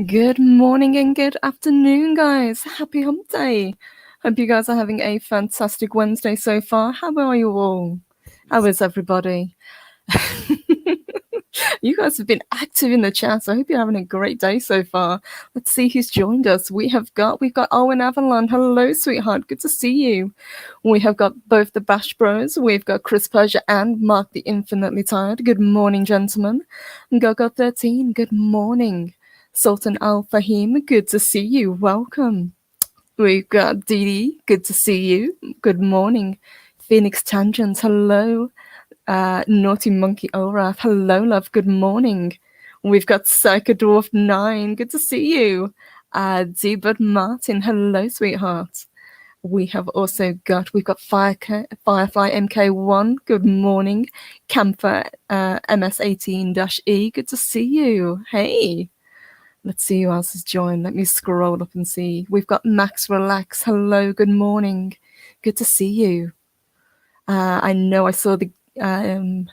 Good morning and good afternoon, guys. Happy hump day. Hope you guys are having a fantastic Wednesday so far. How are you all? How is everybody? You guys have been active in the chat, so I hope you're having a great day so far. Let's see who's joined us. We've got Owen Avalon. Hello, sweetheart. Good to see you. We have got both the Bash Bros. We've got Chris Persia and Mark the Infinitely Tired. Good morning, gentlemen. Gogo13, good morning. Sultan Al Fahim, good to see you. Welcome. We've got Dee, good to see you. Good morning. Phoenix Tangents, hello. Naughty Monkey Olaf, hello, love. Good morning. We've got Psycho Dwarf 9, good to see you. D-Bud Martin, hello, sweetheart. We've got Firefly MK1, good morning. Camphor MS18-E, good to see you. Hey. Let's see who else has joined. Let me scroll up and see. We've got Max Relax. Hello, good morning. Good to see you. I know I saw the... who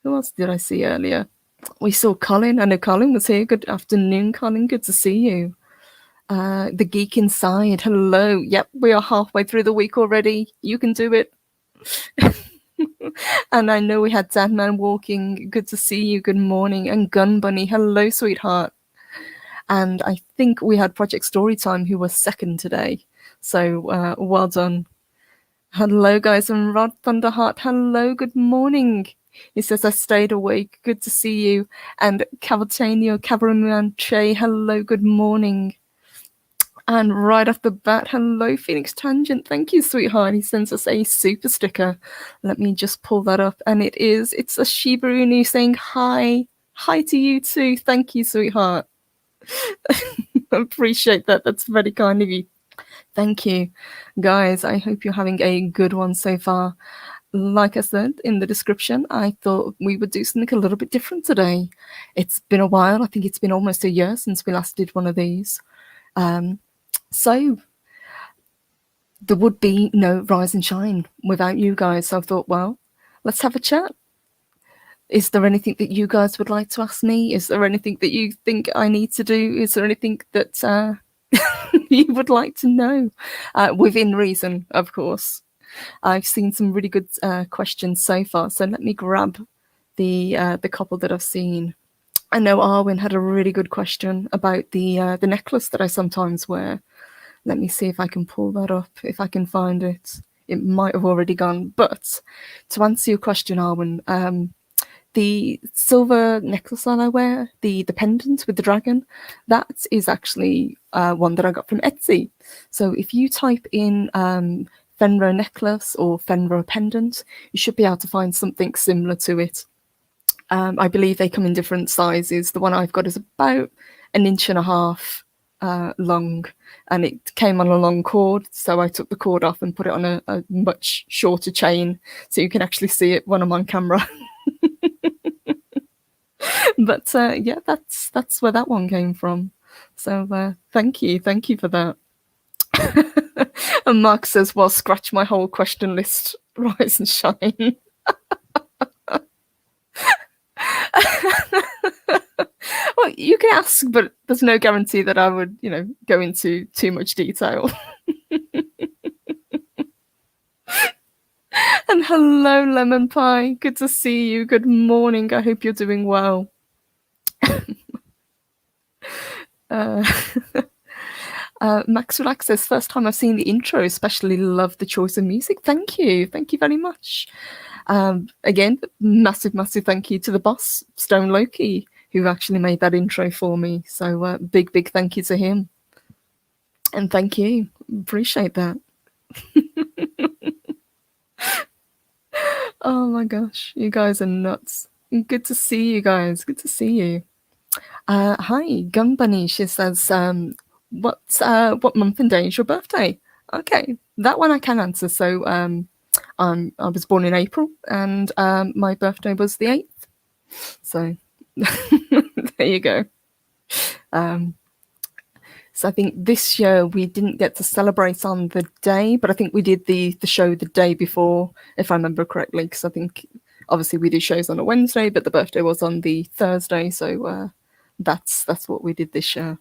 else did I see earlier? We saw Colin. I know Colin was here. Good afternoon, Colin. Good to see you. The Geek Inside. Hello. Yep, we are halfway through the week already. You can do it. And I know we had Dadman walking. Good to see you. Good morning. And Gun Bunny. Hello, sweetheart. And I think we had Project Storytime, who was second today. So well done. Hello, guys. And Rod Thunderheart, hello, good morning. He says, I stayed awake. Good to see you. And Cavaltanio Cavalryman Che, hello, good morning. And right off the bat, hello, Phoenix Tangent. Thank you, sweetheart. He sends us a super sticker. Let me just pull that up. And it's a Shiba Inu saying hi. Hi to you too. Thank you, sweetheart. Appreciate that. That's very kind of you. Thank you, guys. I hope you're having a good one so far. Like I said in the description, I thought we would do something a little bit different today. It's been a while. I think it's been almost a year since we last did one of these. So there would be no Rise and Shine without you guys. So I thought, well, let's have a chat. Is there anything that you guys would like to ask me? Is there anything that you think I need to do? Is there anything that you would like to know? Within reason, of course. I've seen some really good questions so far, so let me grab the couple that I've seen. I know Arwin had a really good question about the necklace that I sometimes wear. Let me see if I can pull that up, if I can find it. It might have already gone, but to answer your question, Arwin, the silver necklace that I wear, the pendant with the dragon, that is actually one that I got from Etsy. So if you type in Fenrir necklace or Fenrir pendant, you should be able to find something similar to it. I believe they come in different sizes. The one I've got is about 1.5 inches long, and it came on a long cord, so I took the cord off and put it on a much shorter chain so you can actually see it when I'm on camera. But yeah, that's where that one came from. So thank you for that. And Mark says, well, scratch my whole question list, Rise and Shine. Well, you can ask, but there's no guarantee that I would, go into too much detail. And hello, Lemon Pie. Good to see you. Good morning. I hope you're doing well. Max Relax says, first time I've seen the intro, especially love the choice of music. Thank you very much. Again, massive thank you to the boss, Stone Loki, who actually made that intro for me. So big thank you to him. And thank you. Appreciate that. Oh my gosh, you guys are nuts. Good to see you guys. Good to see you. Hi, Gun Bunny. She says, what month and day is your birthday? Okay, that one I can answer. So I was born in April, and my birthday was the 8th. So there you go. So I think this year we didn't get to celebrate on the day, but I think we did the show the day before, if I remember correctly, because I think obviously we do shows on a Wednesday, but the birthday was on the Thursday. So that's what we did this year.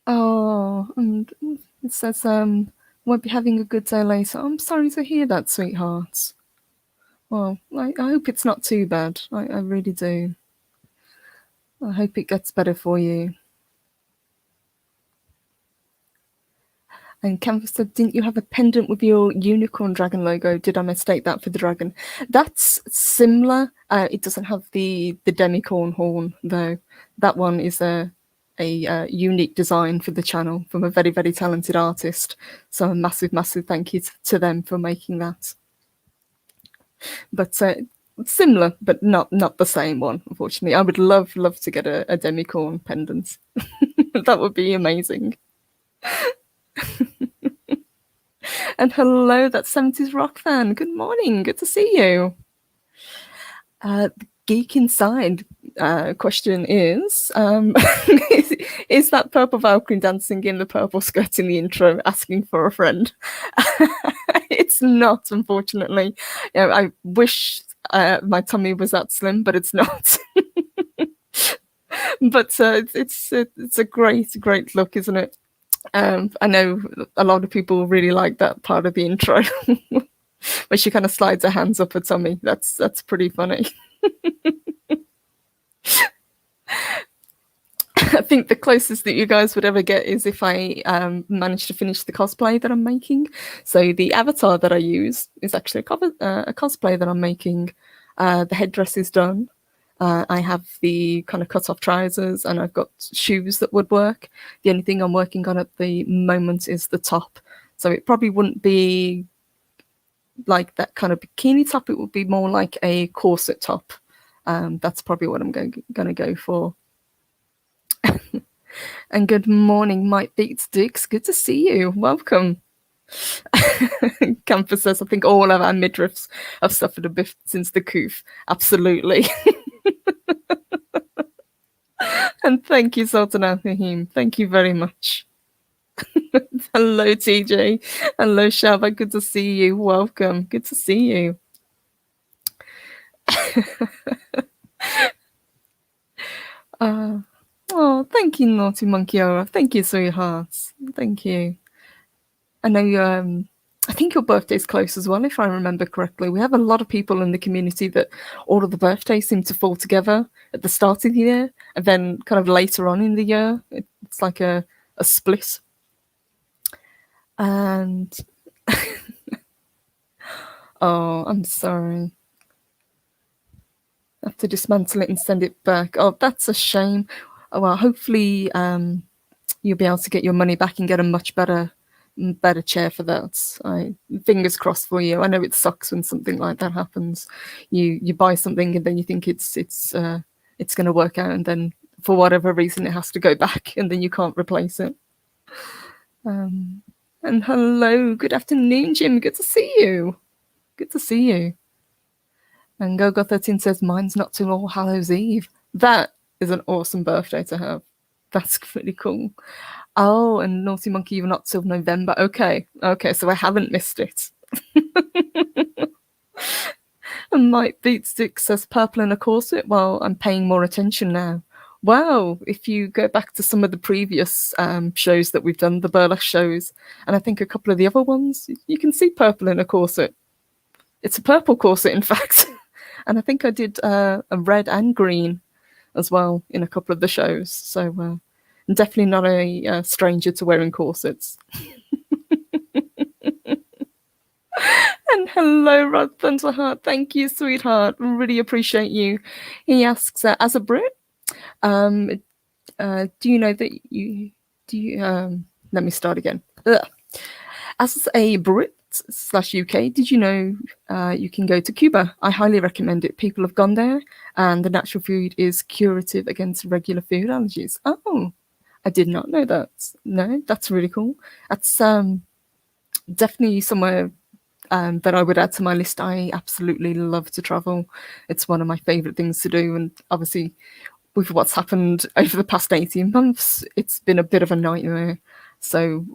Oh, and it says, won't be having a good day later. I'm sorry to hear that, sweetheart. Well, I hope it's not too bad. I really do. I hope it gets better for you. And Canvas said, didn't you have a pendant with your unicorn dragon logo? Did I mistake that for the dragon? That's similar. It doesn't have the demicorn horn, though. That one is a unique design for the channel from a very, very talented artist. So a massive, massive thank you to them for making that. But similar, but not the same one, unfortunately. I would love to get a demicorn pendant. That would be amazing. And hello, that's 70s Rock fan. Good morning. Good to see you. The Geek Inside question is is that Purple Valkyrie dancing in the purple skirt in the intro asking for a friend? It's not, unfortunately. You know, I wish my tummy was that slim, but it's not. But it's a great look, isn't it? I know a lot of people really like that part of the intro where she kind of slides her hands up her tummy. That's pretty funny. I think the closest that you guys would ever get is if I manage to finish the cosplay that I'm making. So the avatar that I use is actually a cosplay that I'm making. The headdress is done. I have the kind of cut-off trousers, and I've got shoes that would work. The only thing I'm working on at the moment is the top. So it probably wouldn't be like that kind of bikini top. It would be more like a corset top. That's probably what I'm going to go for. And good morning, Mike Beats Dix. Good to see you. Welcome. Campus says, I think all of our midriffs have suffered a bit since the coof. Absolutely. And thank you, Sultan Al Fahim. Thank you very much. Hello, TJ. Hello, Shaba. Good to see you. Welcome. Good to see you. Oh, thank you, Naughty Monkey Aura. Thank you, sweethearts. Thank you. I know you. I think your birthday's close as well, if I remember correctly. We have a lot of people in the community that all of the birthdays seem to fall together at the start of the year, and then kind of later on in the year, it's like a split. And oh, I'm sorry. I have to dismantle it and send it back. Oh, that's a shame. Oh, well, hopefully you'll be able to get your money back and get a much better chair for that. Fingers crossed for you. I know it sucks when something like that happens. You buy something and then you think it's going to work out, and then for whatever reason it has to go back, and then you can't replace it. And hello, good afternoon, Jim. Good to see you. Good to see you. And Gogo13 says, mine's not till All Hallows Eve. That is an awesome birthday to have. That's pretty cool. Oh, and Naughty Monkey, you're not till November. Okay, so I haven't missed it. And Mike Beatstick says, purple in a corset. Well, I'm paying more attention now. Wow, if you go back to some of the previous shows that we've done, the burlesque shows, and I think a couple of the other ones, you can see purple in a corset. It's a purple corset, in fact. And I think I did a red and green as well in a couple of the shows. So I'm definitely not a stranger to wearing corsets. And hello, Rod Thunderheart. Thank you, sweetheart. Really appreciate you. He asks, as a Brit, do you know that let me start again. As a Brit / UK, did you know you can go to Cuba? I highly recommend it. People have gone there, and the natural food is curative against regular food allergies. Oh, I did not know that. No, that's really cool. That's definitely somewhere that I would add to my list. I absolutely love to travel. It's one of my favorite things to do, and obviously with what's happened over the past 18 months, it's been a bit of a nightmare. So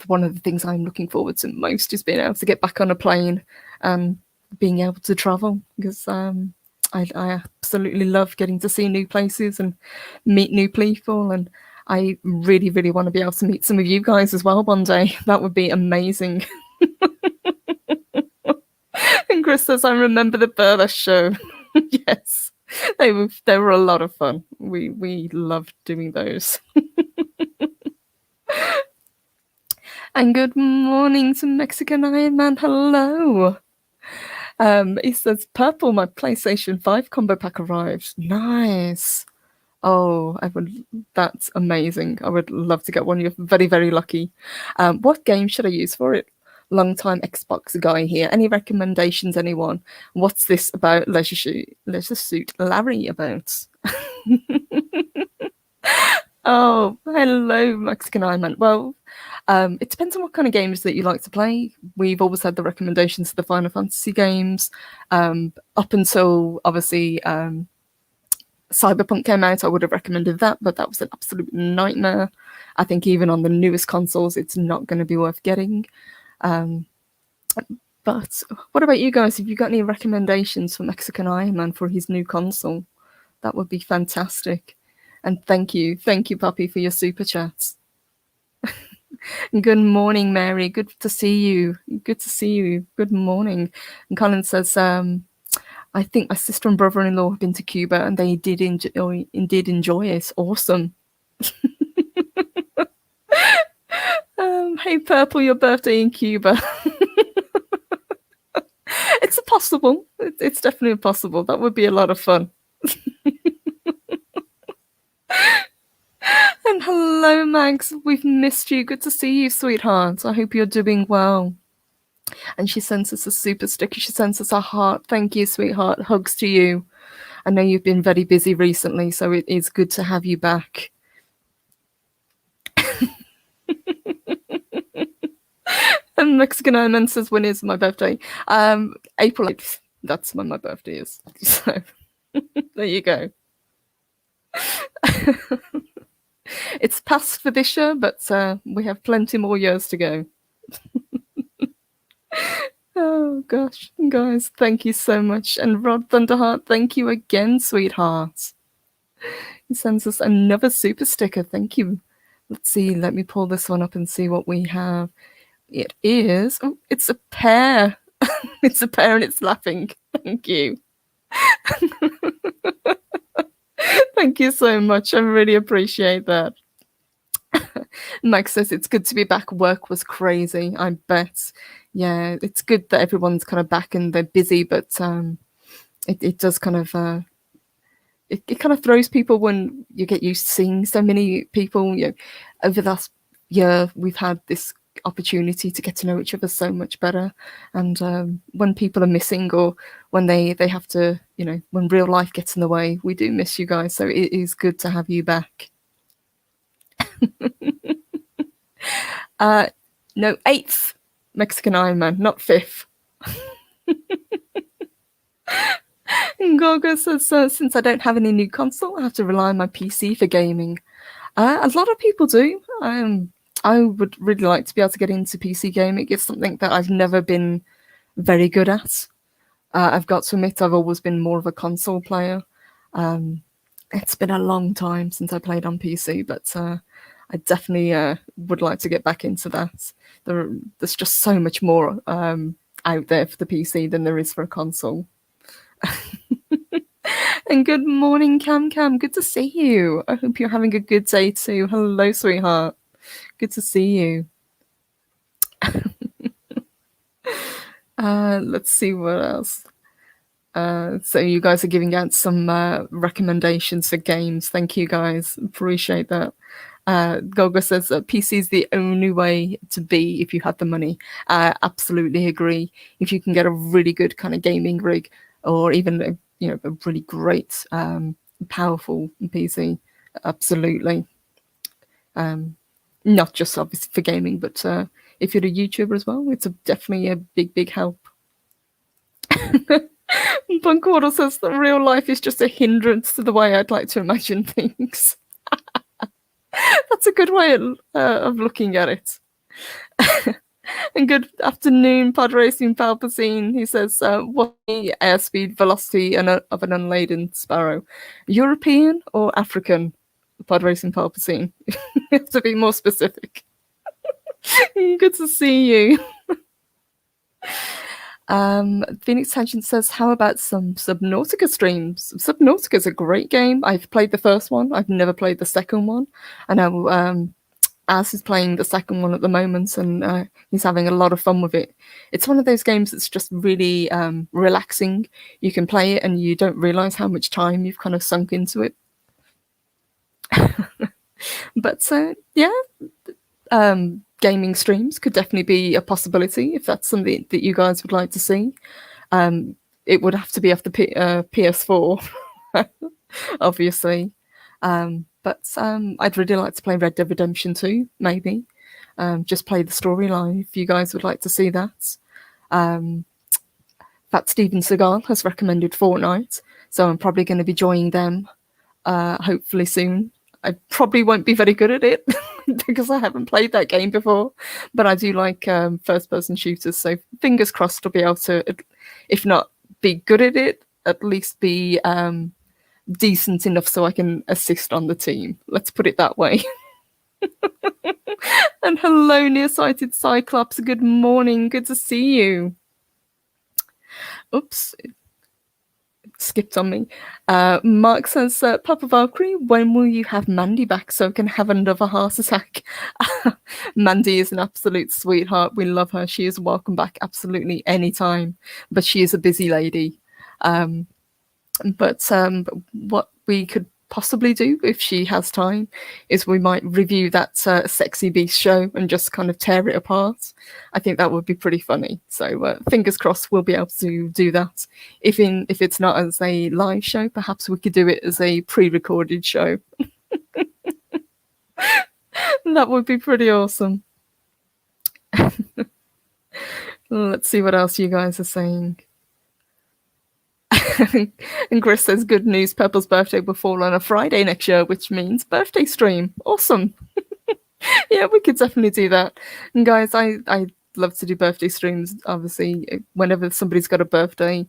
one of the things I'm looking forward to most is being able to get back on a plane and being able to travel, because I I absolutely love getting to see new places and meet new people, and I really, really want to be able to meet some of you guys as well one day. That would be amazing. And Chris says, I remember the Burlesque show. Yes, they were a lot of fun. We loved doing those. And good morning to Mexican Iron Man. Hello. He says, Purple, my PlayStation 5 combo pack arrived. Nice. Oh, that's amazing. I would love to get one. You're very, very lucky. What game should I use for it? Long time Xbox guy here. Any recommendations, anyone? What's this about Leisure Suit Larry about? Oh, hello, Mexican Iron Man. Well, it depends on what kind of games that you like to play. We've always had the recommendations of the Final Fantasy games. Up until, obviously, Cyberpunk came out, I would have recommended that, but that was an absolute nightmare. I think even on the newest consoles, it's not going to be worth getting. But what about you guys? Have you got any recommendations for Mexican Iron Man for his new console? That would be fantastic. And thank you, Puppy, for your super chats. Good morning, Mary. Good to see you. Good to see you. Good morning. And Colin says, I think my sister and brother-in-law have been to Cuba, and they did indeed enjoy it. Awesome. Hey, Purple, your birthday in Cuba. It's possible. It's definitely possible. That would be a lot of fun. And hello, Mags. We've missed you. Good to see you, sweetheart. I hope you're doing well. And she sends us a super sticker. She sends us a heart. Thank you, sweetheart. Hugs to you. I know you've been very busy recently, so it is good to have you back. And Mexican Iron Man says, when is my birthday? April 8th. That's when my birthday is. So there you go. It's past for this year, but we have plenty more years to go. Oh gosh, guys, thank you so much. And Rod Thunderheart, thank you again, sweetheart. He sends us another super sticker. Thank you. Let's see, let me pull this one up and see what we have. It is, oh, it's a pear. It's a pear and it's laughing. Thank you. Thank you so much. I really appreciate that. Mike says it's good to be back. Work was crazy, I bet. Yeah, it's good that everyone's kind of back and they're busy, but it does kind of it kind of throws people when you get used to seeing so many people. You know, over the last year, we've had this opportunity to get to know each other so much better, and when people are missing or when they have to, you know, when real life gets in the way, we do miss you guys. So it is good to have you back. No, 8th Mexican Iron Man, not 5th. Gogo says, since I don't have any new console, I have to rely on my PC for gaming. A lot of people do. I would really like to be able to get into PC gaming. It's something that I've never been very good at. I've got to admit, I've always been more of a console player. It's been a long time since I played on PC, but I definitely would like to get back into that. There's just so much more out there for the PC than there is for a console. And good morning, Cam. Good to see you. I hope you're having a good day too. Hello, sweetheart. Good to see you. Let's see what else. So you guys are giving out some recommendations for games. Thank you, guys. Appreciate that. Gogo says that PC is the only way to be if you have the money. Absolutely agree. If you can get a really good kind of gaming rig, or even a really great, powerful PC, absolutely. Not just obviously for gaming, but if you're a YouTuber as well, it's definitely a big help. Bunkwardle says that real life is just a hindrance to the way I'd like to imagine things. That's a good way of looking at it. And good afternoon, pod racing Palpatine. He says, "What's the airspeed velocity of an unladen sparrow? European or African?" Pod racing Palpatine. You have to be more specific. Good to see you. Phoenix Tangent says, "How about some Subnautica streams?" Subnautica is a great game. I've played the first one. I've never played the second one. I know Az is playing the second one at the moment, and he's having a lot of fun with it. It's one of those games that's just really relaxing. You can play it and you don't realize how much time you've kind of sunk into it. But yeah, gaming streams could definitely be a possibility if that's something that you guys would like to see. It would have to be off the PS4, obviously. But I'd really like to play Red Dead Redemption 2, maybe. Just play the storyline if you guys would like to see that. That Steven Seagal has recommended Fortnite, so I'm probably going to be joining them hopefully soon. I probably won't be very good at it because I haven't played that game before, but I do like first-person shooters, so fingers crossed I'll be able to, if not be good at it, at least be decent enough so I can assist on the team. Let's put it that way. And hello, nearsighted Cyclops. Good morning. Good to see you. Oops. Skipped on me. Mark says, "Purple Valkyrie, when will you have Mandy back so I can have another heart attack?" Mandy is an absolute sweetheart. We love her. She is welcome back absolutely anytime, but she is a busy lady. But what we could possibly do if she has time is we might review that Sexy Beast show and just kind of tear it apart. I think that would be pretty funny. So fingers crossed we'll be able to do that. If it's not as a live show, perhaps we could do it as a pre-recorded show. That would be pretty awesome. Let's see what else you guys are saying. And Chris says, "Good news, Purple's birthday will fall on a Friday next year, which means birthday stream." Awesome. Yeah, we could definitely do that. And guys, I love to do birthday streams. Obviously, whenever somebody's got a birthday,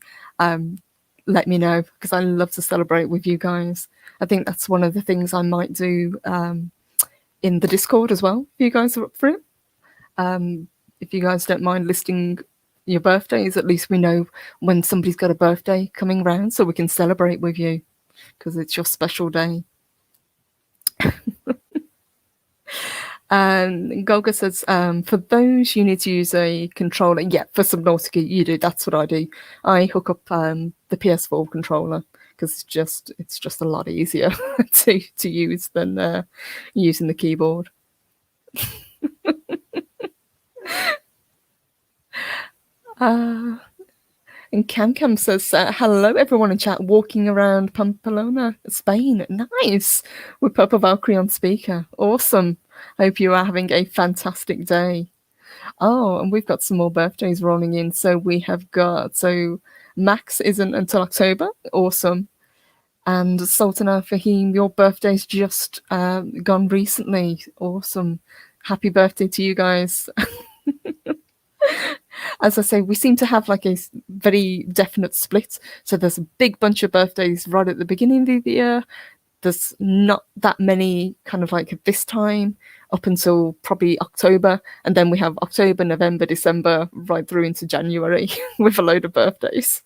let me know because I love to celebrate with you guys. I think that's one of the things I might do in the Discord as well. If you guys are up for it, if you guys don't mind listing your birthdays, at least we know when somebody's got a birthday coming round so we can celebrate with you because it's your special day. And Golga says, "For those you need to use a controller." Yeah, for Subnautica you do. That's what I do. I hook up the PS4 controller because it's just a lot easier to use than using the keyboard. And Cam says, "Hello everyone in chat, walking around Pamplona, Spain. Nice. With Purple Valkyrie on speaker. Awesome. Hope you are having a fantastic day." Oh, and we've got some more birthdays rolling in. So Max isn't until October. Awesome. And Sultana Fahim, your birthday's just gone recently. Awesome. Happy birthday to you guys. As I say, we seem to have like a very definite split. So there's a big bunch of birthdays right at the beginning of the year. There's not that many kind of like at this time up until probably October. And then we have October, November, December, right through into January with a load of birthdays.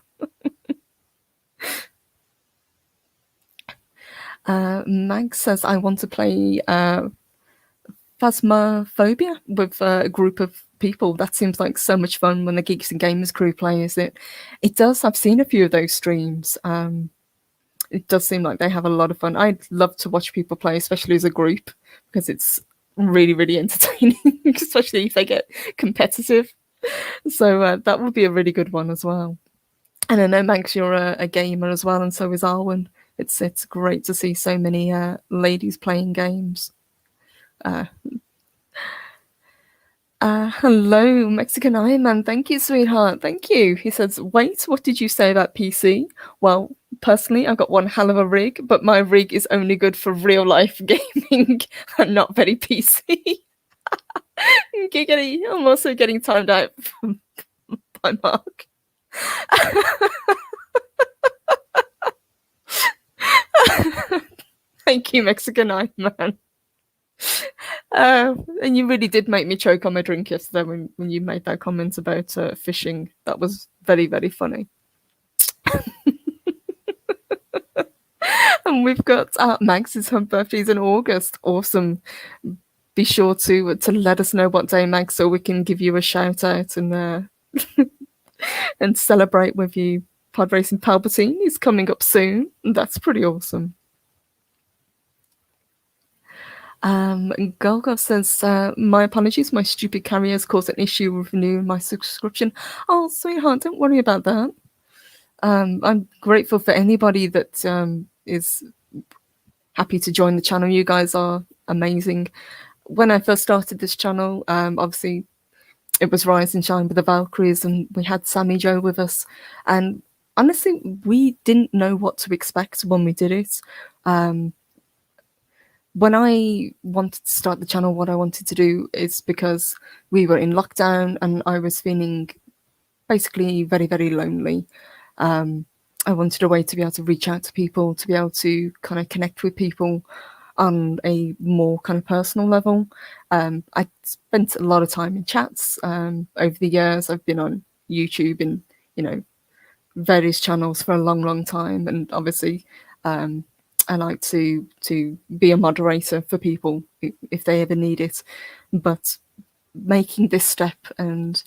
Mag says, "I want to play Phasmophobia with a group of people. That seems like so much fun when the Geeks and Gamers crew plays it." It does. I've seen a few of those streams. It does seem like they have a lot of fun. I'd love to watch people play, especially as a group, because it's really, really entertaining, especially if they get competitive. So that would be a really good one as well. And I know, Max, you're a gamer as well, and so is Arwen. It's great to see so many ladies playing games. Hello, Mexican Iron Man. Thank you, sweetheart. Thank you. He says, "Wait, what did you say about PC?" Well, personally, I've got one hell of a rig, but my rig is only good for real life gaming and not very PC. Giggity. I'm also getting timed out by Mark. Thank you, Mexican Eye Man. And you really did make me choke on my drink yesterday when you made that comment about fishing. That was very, very funny. And we've got Mags's hump birthdays in August. Awesome. Be sure to let us know what day, Mags, so we can give you a shout out and and celebrate with you. Pod Racing Palpatine is coming up soon. That's pretty awesome. Golgov says, my apologies, my stupid carriers caused an issue with renewing my subscription. Oh, sweetheart, don't worry about that. I'm grateful for anybody that is happy to join the channel. You guys are amazing. When I first started this channel, obviously it was Rise and Shine with the Valkyries, and we had Sammy Joe with us. And honestly, we didn't know what to expect when we did it. When I wanted to start the channel, what I wanted to do is because we were in lockdown and I was feeling basically very, very lonely. I wanted a way to be able to reach out to people, to be able to kind of connect with people on a more kind of personal level. I spent a lot of time in chats over the years. I've been on YouTube and, you know, various channels for a long, long time. And obviously, I like to be a moderator for people if they ever need it. But making this step and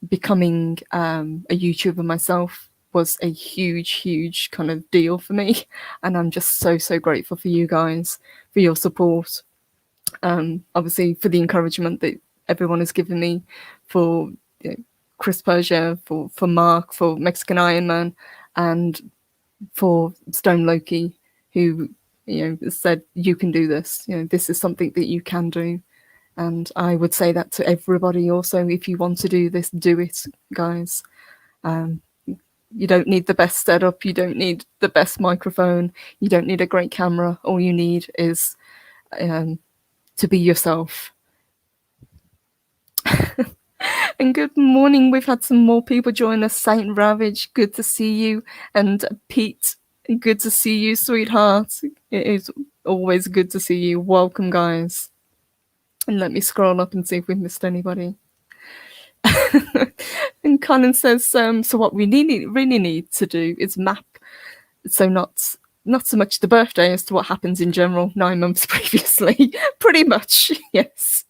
becoming a YouTuber myself was a huge, huge kind of deal for me. And I'm just so, so grateful for you guys, for your support. Obviously, for the encouragement that everyone has given me, for Chris Persia, for Mark, for Mexican Iron Man, and for Stone Loki, who said, you can do this. This is something that you can do. And I would say that to everybody also. If you want to do this, do it, guys. You don't need the best setup. You don't need the best microphone. You don't need a great camera. All you need is to be yourself. And good morning. We've had some more people join us. Saint Ravage, good to see you. And Pete, good to see you, sweetheart. It is always good to see you. Welcome, guys. And let me scroll up and see if we've missed anybody. And Colin says, so what we really need to do is map, so not so much the birthday as to what happens in general 9 months previously. Pretty much, yes.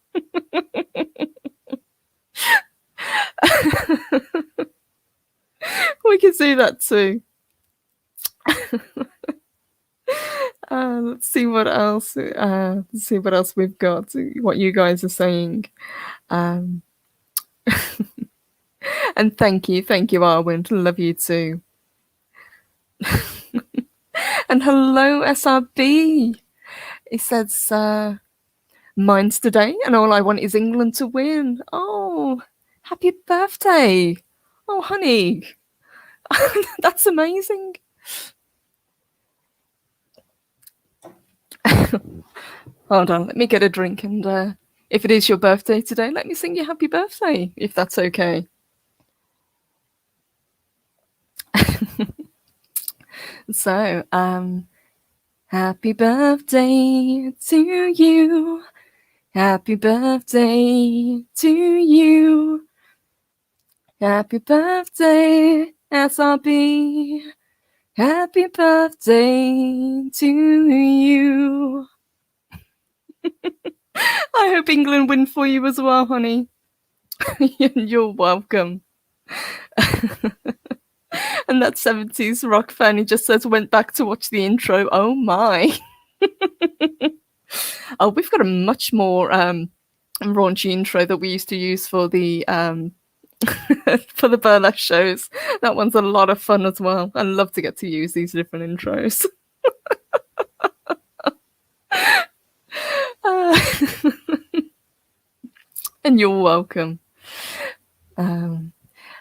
We can see that too. Let's see what else. Let's see what else we've got. What you guys are saying. And thank you, Arwen. Love you too. And hello, SRB. It says, mine's today, and all I want is England to win. Oh, happy birthday. Oh, honey. That's amazing. Hold on, let me get a drink, and if it is your birthday today, let me sing you happy birthday, if that's okay. So, happy birthday to you. Happy birthday to you. Happy birthday, SRB. Happy birthday to you. I hope England win for you as well, honey. You're welcome. And that 70s rock fan, he just says, went back to watch the intro. Oh my. Oh, we've got a much more raunchy intro that we used to use for the for the burlesque shows. That one's a lot of fun as well. I love to get to use these different intros. And you're welcome.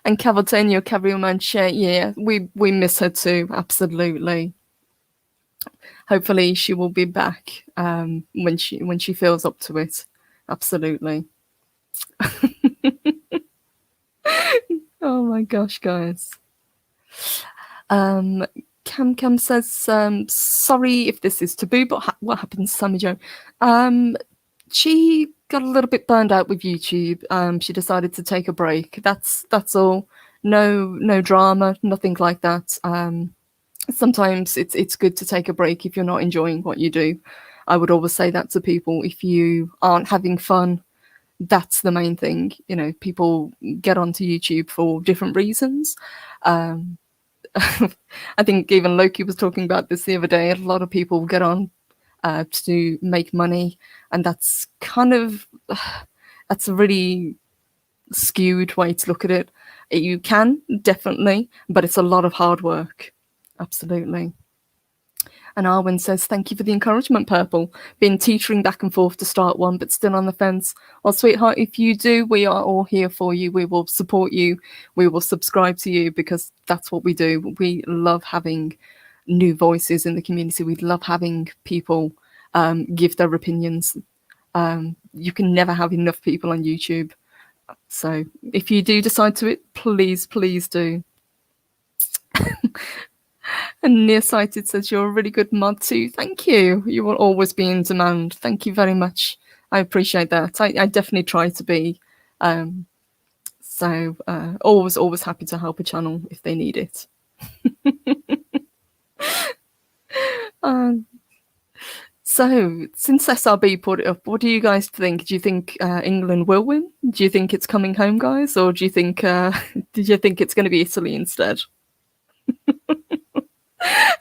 And Cavaltania Cavalryman Chair, yeah, we miss her too, absolutely. Hopefully she will be back when she feels up to it. Absolutely. Oh my gosh, guys. Cam says, sorry if this is taboo, but what happened to Sammy Jo? She got a little bit burned out with YouTube. She decided to take a break. That's all. No drama, nothing like that. Sometimes it's good to take a break if you're not enjoying what you do. I would always say that to people. If you aren't having fun, that's the main thing. You know, people get onto YouTube for different reasons. I think even Loki was talking about this the other day. A lot of people get on to make money, and that's kind of that's a really skewed way to look at it. You can definitely, but it's a lot of hard work. Absolutely. And Arwen says, thank you for the encouragement, Purple. Been teetering back and forth to start one, but still on the fence. Well, sweetheart, if you do, we are all here for you. We will support you. We will subscribe to you, because that's what we do. We love having new voices in the community. We love having people give their opinions. You can never have enough people on YouTube. So if you do decide to it, please do. And Nearsighted says, you're a really good mod too. Thank you. You will always be in demand. Thank you very much. I appreciate that. I definitely try to be. So always happy to help a channel if they need it. So since SRB put it up, what do you guys think? Do you think England will win? Do you think it's coming home, guys? Or do you think it's going to be Italy instead?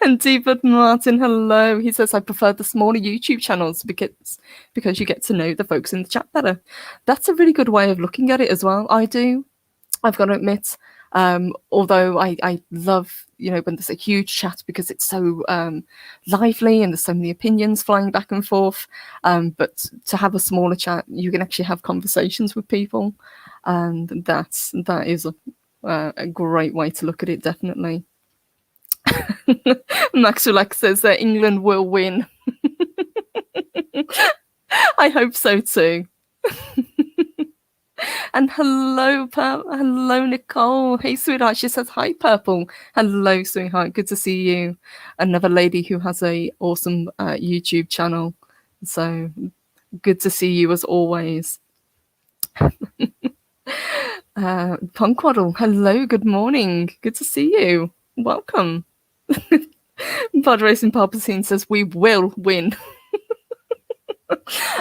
And David Martin, hello. He says, I prefer the smaller YouTube channels because you get to know the folks in the chat better. That's a really good way of looking at it as well. I've got to admit, although I love, when there's a huge chat, because it's so lively and there's so many opinions flying back and forth. But to have a smaller chat, you can actually have conversations with people. And that is a great way to look at it, definitely. Max Relax says that England will win. I hope so too. And hello, hello, Nicole. Hey, sweetheart. She says, hi, Purple. Hello, sweetheart. Good to see you. Another lady who has a awesome YouTube channel. So good to see you as always. Punkwaddle, hello, good morning. Good to see you. Welcome. Bud Racing Palpatine says, we will win.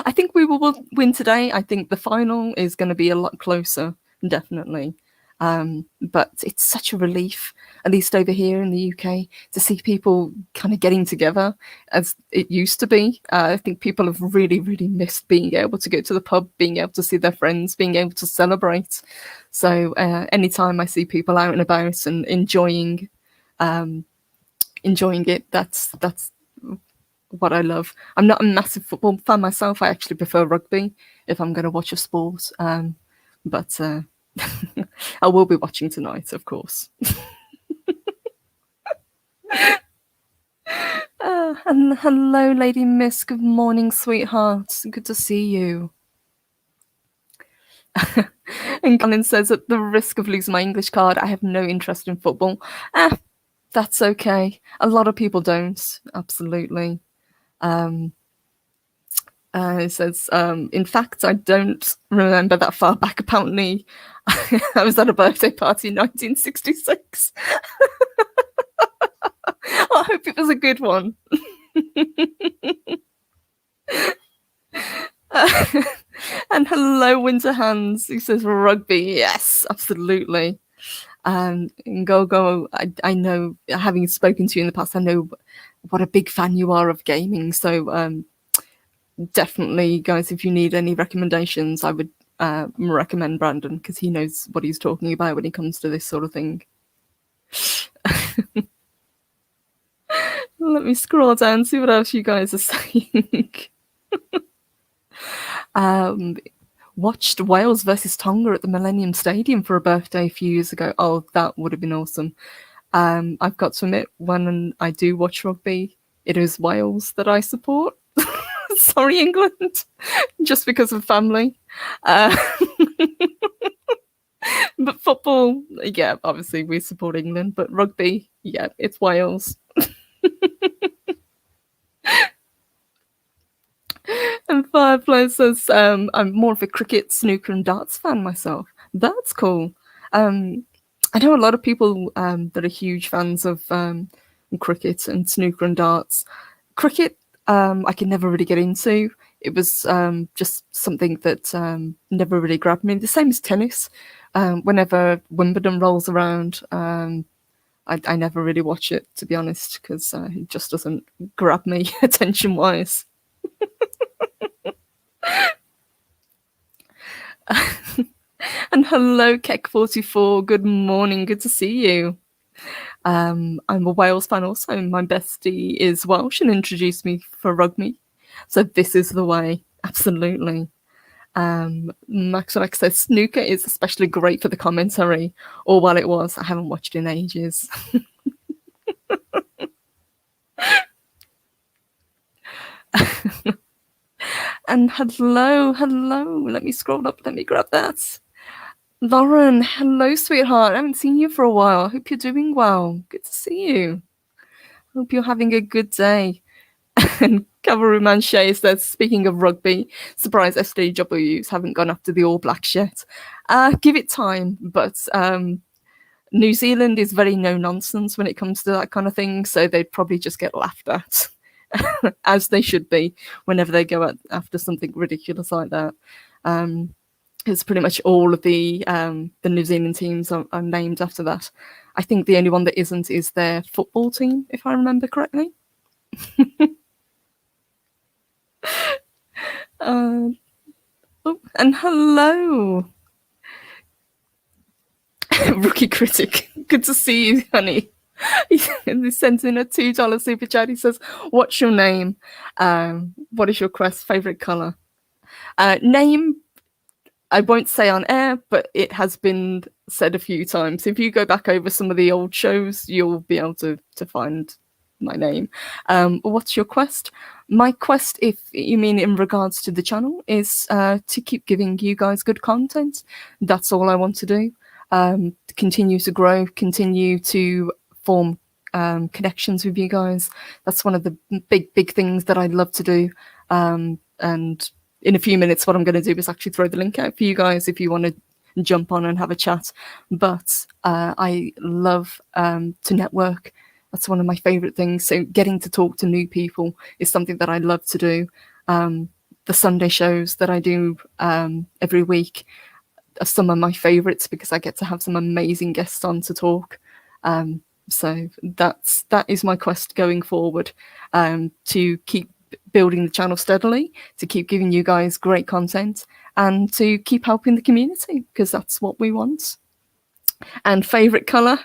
I think we will win today. I think the final is going to be a lot closer, definitely. But it's such a relief, at least over here in the UK, to see people kind of getting together as it used to be. I think people have really, really missed being able to go to the pub, being able to see their friends, being able to celebrate. So anytime I see people out and about and enjoying it, that's what I love. I'm not a massive football fan myself. I actually prefer rugby if I'm going to watch a sport. But I will be watching tonight, of course. And hello, Lady Miss. Good morning, sweetheart. Good to see you. And Colin says, at the risk of losing my English card, I have no interest in football. That's okay. A lot of people don't. Absolutely. It says, in fact, I don't remember that far back. Apparently, I was at a birthday party in 1966. I hope it was a good one. And hello, Winter Hands. He says rugby. Yes, absolutely. And Gogo, I know, having spoken to you in the past, I know what a big fan you are of gaming. So definitely, guys, if you need any recommendations, I would recommend Brandon, because he knows what he's talking about when it comes to this sort of thing. Let me scroll down, see what else you guys are saying. Watched Wales versus Tonga at the Millennium Stadium for a birthday a few years ago. Oh, that would have been awesome. I've got to admit, when I do watch rugby, it is Wales that I support. Sorry, England, just because of family. Uh, but football, yeah, obviously we support England, but rugby, yeah, it's Wales. And Fireplace says, I'm more of a cricket, snooker, and darts fan myself. That's cool. Um, I know a lot of people that are huge fans of cricket and snooker and darts. Cricket, I could never really get into. It was just something that never really grabbed me. The same as tennis. Whenever Wimbledon rolls around, I never really watch it, to be honest, because it just doesn't grab me attention-wise. And hello, Keck44. Good morning. Good to see you. I'm a Wales fan also. My bestie is Welsh and introduced me for rugby. So this is the way. Absolutely. Max Alex says snooker is especially great for the commentary. Or while it was, I haven't watched in ages. And hello. Let me scroll up. Let me grab that. Lauren, hello, sweetheart. I haven't seen you for a while. I hope you're doing well. Good to see you. Hope you're having a good day. And Cavalryman Shay says, speaking of rugby, surprise SJWs haven't gone after the All Blacks yet. Give it time, but New Zealand is very no nonsense when it comes to that kind of thing, so they'd probably just get laughed at, as they should be, whenever they go after something ridiculous like that. Because pretty much all of the New Zealand teams are named after that. I think the only one that isn't is their football team, if I remember correctly. And hello, Rookie Critic. Good to see you, honey. He sent in a $2 super chat. He says, "What's your name? What is your quest? Favorite color? Name? I won't say on air, but it has been said a few times. If you go back over some of the old shows, you'll be able to find my name. What's your quest? My quest, if you mean in regards to the channel, is to keep giving you guys good content. That's all I want to do. Continue to grow, continue to form connections with you guys. That's one of the big things that I'd love to do. And in a few minutes, what I'm going to do is actually throw the link out for you guys if you want to jump on and have a chat. But I love to network. That's one of my favorite things. So getting to talk to new people is something that I love to do. The Sunday shows that I do every week are some of my favorites because I get to have some amazing guests on to talk. So that is my quest going forward, to keep building the channel steadily, to keep giving you guys great content, and to keep helping the community, because that's what we want. And favorite color?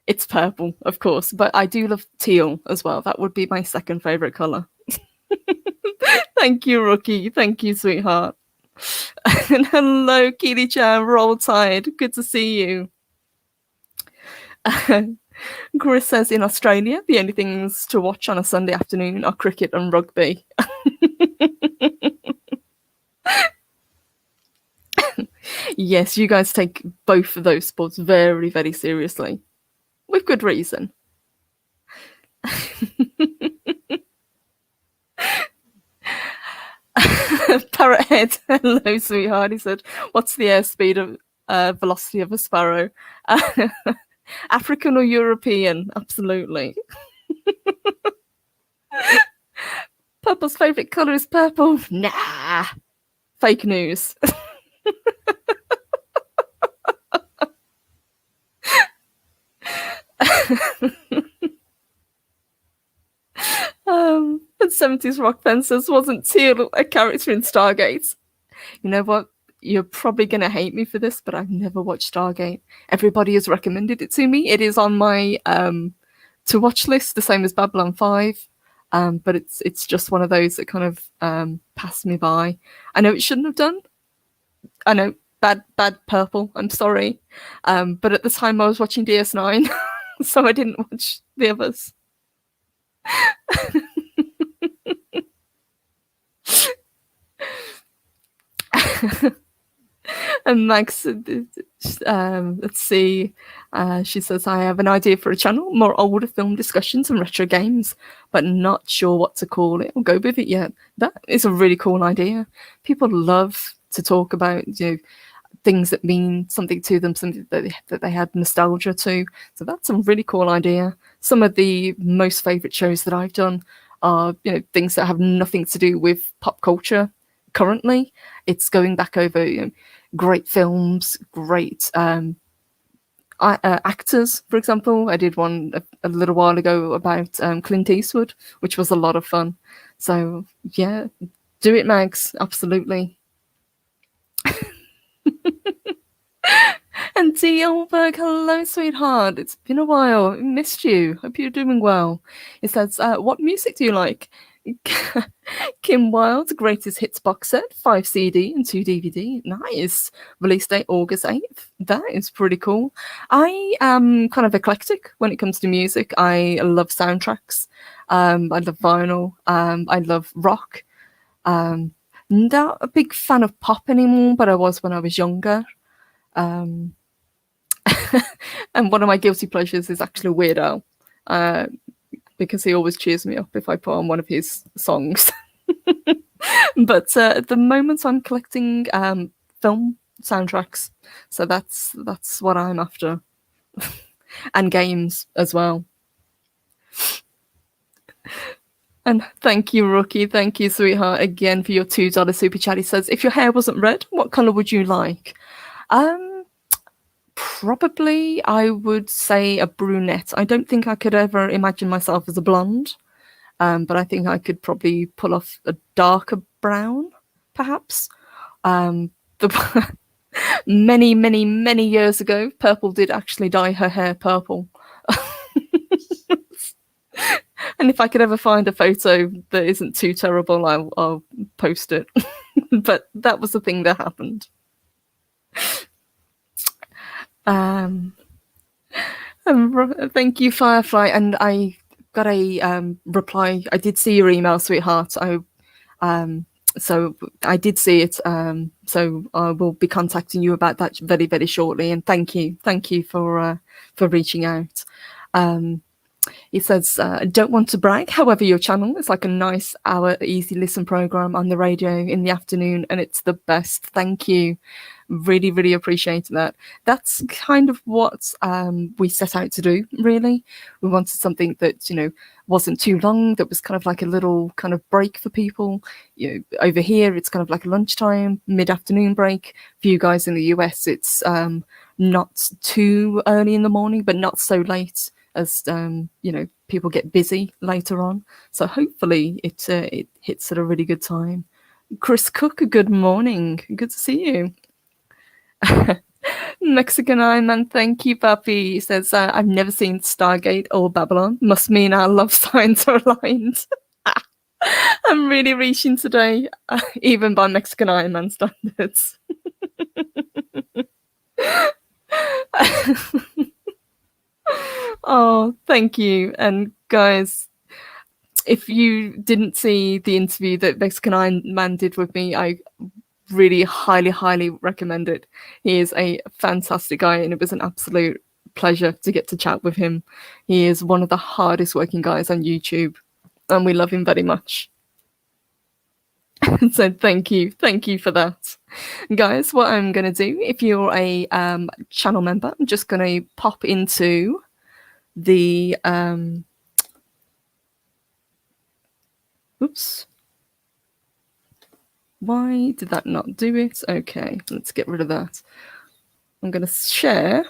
It's purple, of course, but I do love teal as well. That would be my second favorite color. Thank you, Rookie. Thank you, sweetheart. And hello, Keely-chan, Roll Tide. Good to see you. Chris says in Australia, the only things to watch on a Sunday afternoon are cricket and rugby. Yes, you guys take both of those sports very, very seriously. With good reason. Parrothead, hello, sweetheart. He said, what's the airspeed of velocity of a sparrow? African or European? Absolutely. Purple's favourite colour is purple. Nah. Fake news. And 70s Rock Fences wasn't teal a character in Stargate. You know what? You're probably going to hate me for this, but I've never watched Stargate. Everybody has recommended it to me. It is on my to watch list, the same as Babylon 5. But it's just one of those that kind of passed me by. I know it shouldn't have done. I know, bad Purple. I'm sorry. But at the time I was watching DS9, so I didn't watch the others. And Max, let's see. She says, I have an idea for a channel, more older film discussions and retro games, but not sure what to call it or go with it yet. That is a really cool idea. People love to talk about, things that mean something to them, something that they had nostalgia to. So that's a really cool idea. Some of the most favourite shows that I've done are, things that have nothing to do with pop culture currently. It's going back over, great films, great actors, for example. I did one a little while ago about Clint Eastwood, which was a lot of fun. So yeah, do it, Mags. Absolutely. And Dee Olberg, hello, sweetheart. It's been a while. I missed you. Hope you're doing well. It says, what music do you like? Kim Wilde's Greatest Hits box set, 5 CD and 2 DVD. Nice. Release date August 8th. That is pretty cool. I am kind of eclectic when it comes to music. I love soundtracks. I love vinyl. I love rock. Not a big fan of pop anymore, but I was when I was younger. And one of my guilty pleasures is actually Weird Al, because he always cheers me up if I put on one of his songs. But at the moment, I'm collecting film soundtracks, so that's what I'm after, and games as well. And thank you, Rookie. Thank you, sweetheart, again for your $2 super chat. He says, if your hair wasn't red, what color would you like? Probably I would say a brunette. I don't think I could ever imagine myself as a blonde, but I think I could probably pull off a darker brown, perhaps. Many, many, many years ago, Purple did actually dye her hair purple. And if I could ever find a photo that isn't too terrible, I'll post it. But that was the thing that happened. Thank you, Firefly. And I got a reply. I did see your email, sweetheart. So I did see it. So I will be contacting you about that very, very shortly. And thank you for reaching out. He says, don't want to brag. However, your channel is like a nice hour easy listen program on the radio in the afternoon, and it's the best. Thank you. Really, really appreciate that. That's kind of what we set out to do, really. We wanted something that, wasn't too long, that was kind of like a little kind of break for people. Over here, it's kind of like a lunchtime, mid-afternoon break. For you guys in the US, it's not too early in the morning, but not so late as people get busy later on. So hopefully it hits at a really good time. Chris Cook, good morning. Good to see you. Mexican Eye Man, thank you, Papi. He says, I've never seen Stargate or Babylon. Must mean our love signs are aligned. I'm really reaching today, even by Mexican Eye Man standards. Oh, thank you. And guys, if you didn't see the interview that Mexican Iron Man did with me, I really highly, highly recommend it. He is a fantastic guy, and it was an absolute pleasure to get to chat with him. He is one of the hardest working guys on YouTube, and we love him very much. So thank you for that. Guys, what I'm going to do, if you're a channel member, I'm just going to pop into the oops, why did that not do it? Okay, let's get rid of that. I'm going to share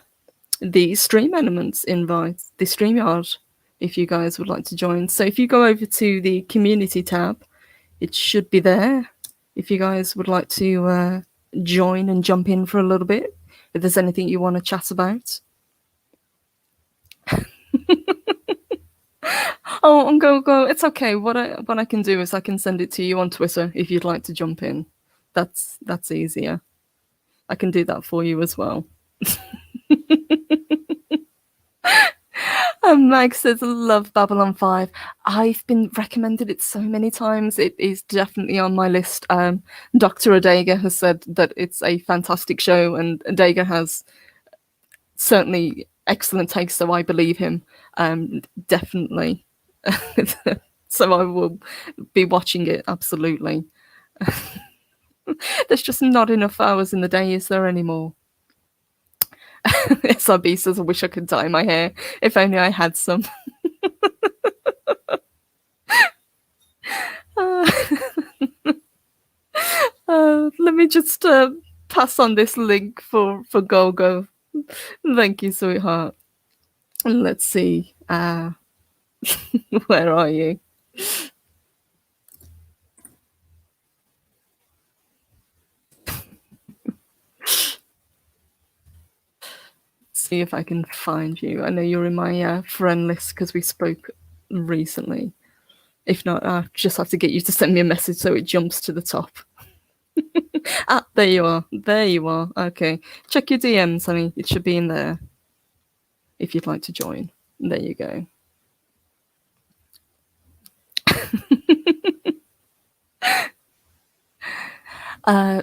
the stream elements invite, the StreamYard, if you guys would like to join. So if you go over to the community tab, it should be there if you guys would like to join and jump in for a little bit, if there's anything you want to chat about. Oh, go. It's okay. What I can do is I can send it to you on Twitter if you'd like to jump in. That's easier. I can do that for you as well. Mag says, love Babylon 5. I've been recommended it so many times. It is definitely on my list. Dr. Adega has said that it's a fantastic show, and Adega has certainly excellent taste, so I believe him. Definitely. So I will be watching it, absolutely. There's just not enough hours in the day, is there, anymore? SRB says, I wish I could dye my hair. If only I had some. Let me just pass on this link for Golgo. Thank you, sweetheart. And let's see. Where are you? See if I can find you. I know you're in my friend list because we spoke recently. If not, I just have to get you to send me a message so it jumps to the top. There you are. There you are. Okay. Check your DMs, honey. It should be in there if you'd like to join. There you go.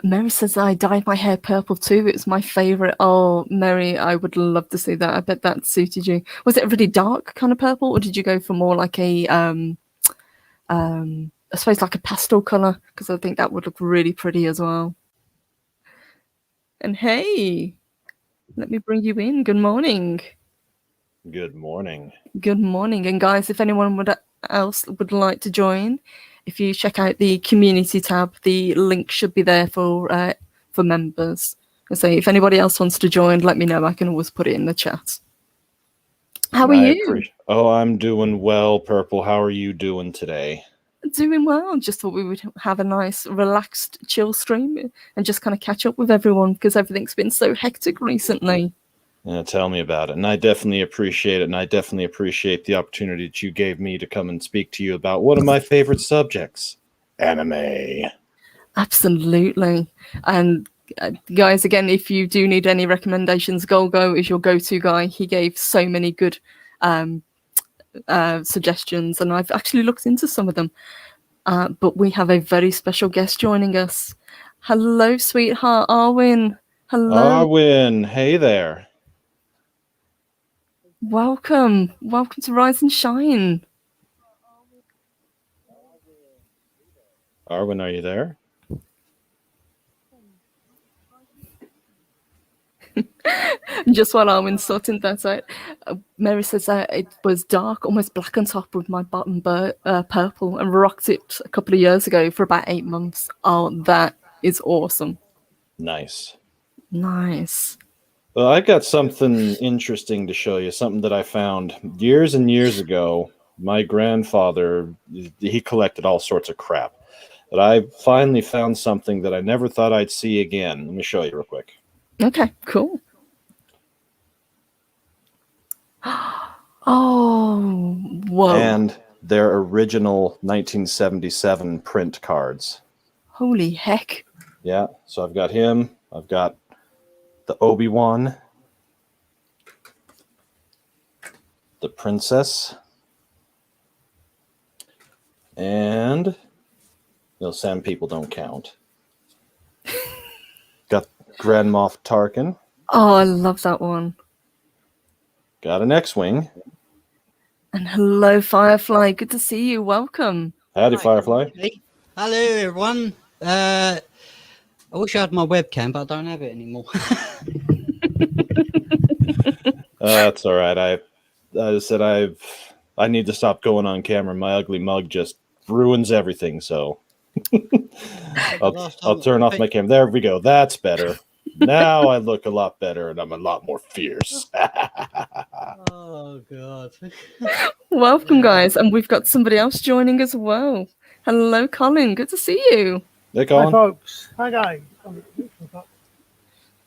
Mary says, I dyed my hair purple too. It was my favourite. Oh, Mary, I would love to see that. I bet that suited you. Was it a really dark kind of purple, or did you go for more like a, I suppose like a pastel colour? Because I think that would look really pretty as well. And hey, let me bring you in. Good morning. Good morning. Good morning. And guys, if anyone else would like to join, if you check out the community tab, the link should be there for members. And so if anybody else wants to join, let me know. I can always put it in the chat. How are you? I'm doing well, Purple. How are you doing today? Doing well. Just thought we would have a nice, relaxed, chill stream and just kind of catch up with everyone because everything's been so hectic recently. Yeah, tell me about it. And I definitely appreciate it. And I definitely appreciate the opportunity that you gave me to come and speak to you about one of my favorite subjects, anime. Absolutely. And guys, again, if you do need any recommendations, Golgo is your go-to guy. He gave so many good suggestions, and I've actually looked into some of them. But we have a very special guest joining us. Hello, sweetheart, Arwin. Hello. Arwin, hey there. Welcome to Rise and Shine. Arwin, are you there? Just while Arwin's sorting that out, Mary says it was dark, almost black on top with my bottom purple, and rocked it a couple of years ago for about 8 months. Oh, that is awesome. Nice. Well, I got something interesting to show you, something that I found years and years ago. My grandfather, he collected all sorts of crap. But I finally found something that I never thought I'd see again. Let me show you real quick. Okay, cool. Oh, whoa. And their original 1977 print cards. Holy heck. Yeah, so I've got him. I've got the Obi-Wan, the Princess, and some people don't count. Got Grand Moff Tarkin. Oh, I love that one. Got an X-Wing. And hello, Firefly. Good to see you. Welcome. Howdy, Firefly. Hello, everyone. I wish I had my webcam, but I don't have it anymore. That's all right. I said I need to stop going on camera. My ugly mug just ruins everything. So I'll turn off my camera. There we go. That's better. Now I look a lot better, and I'm a lot more fierce. Oh God! Welcome, guys, and we've got somebody else joining as well. Hello, Colin. Good to see you. Hey, Colin. Hi, folks. Hi, guys.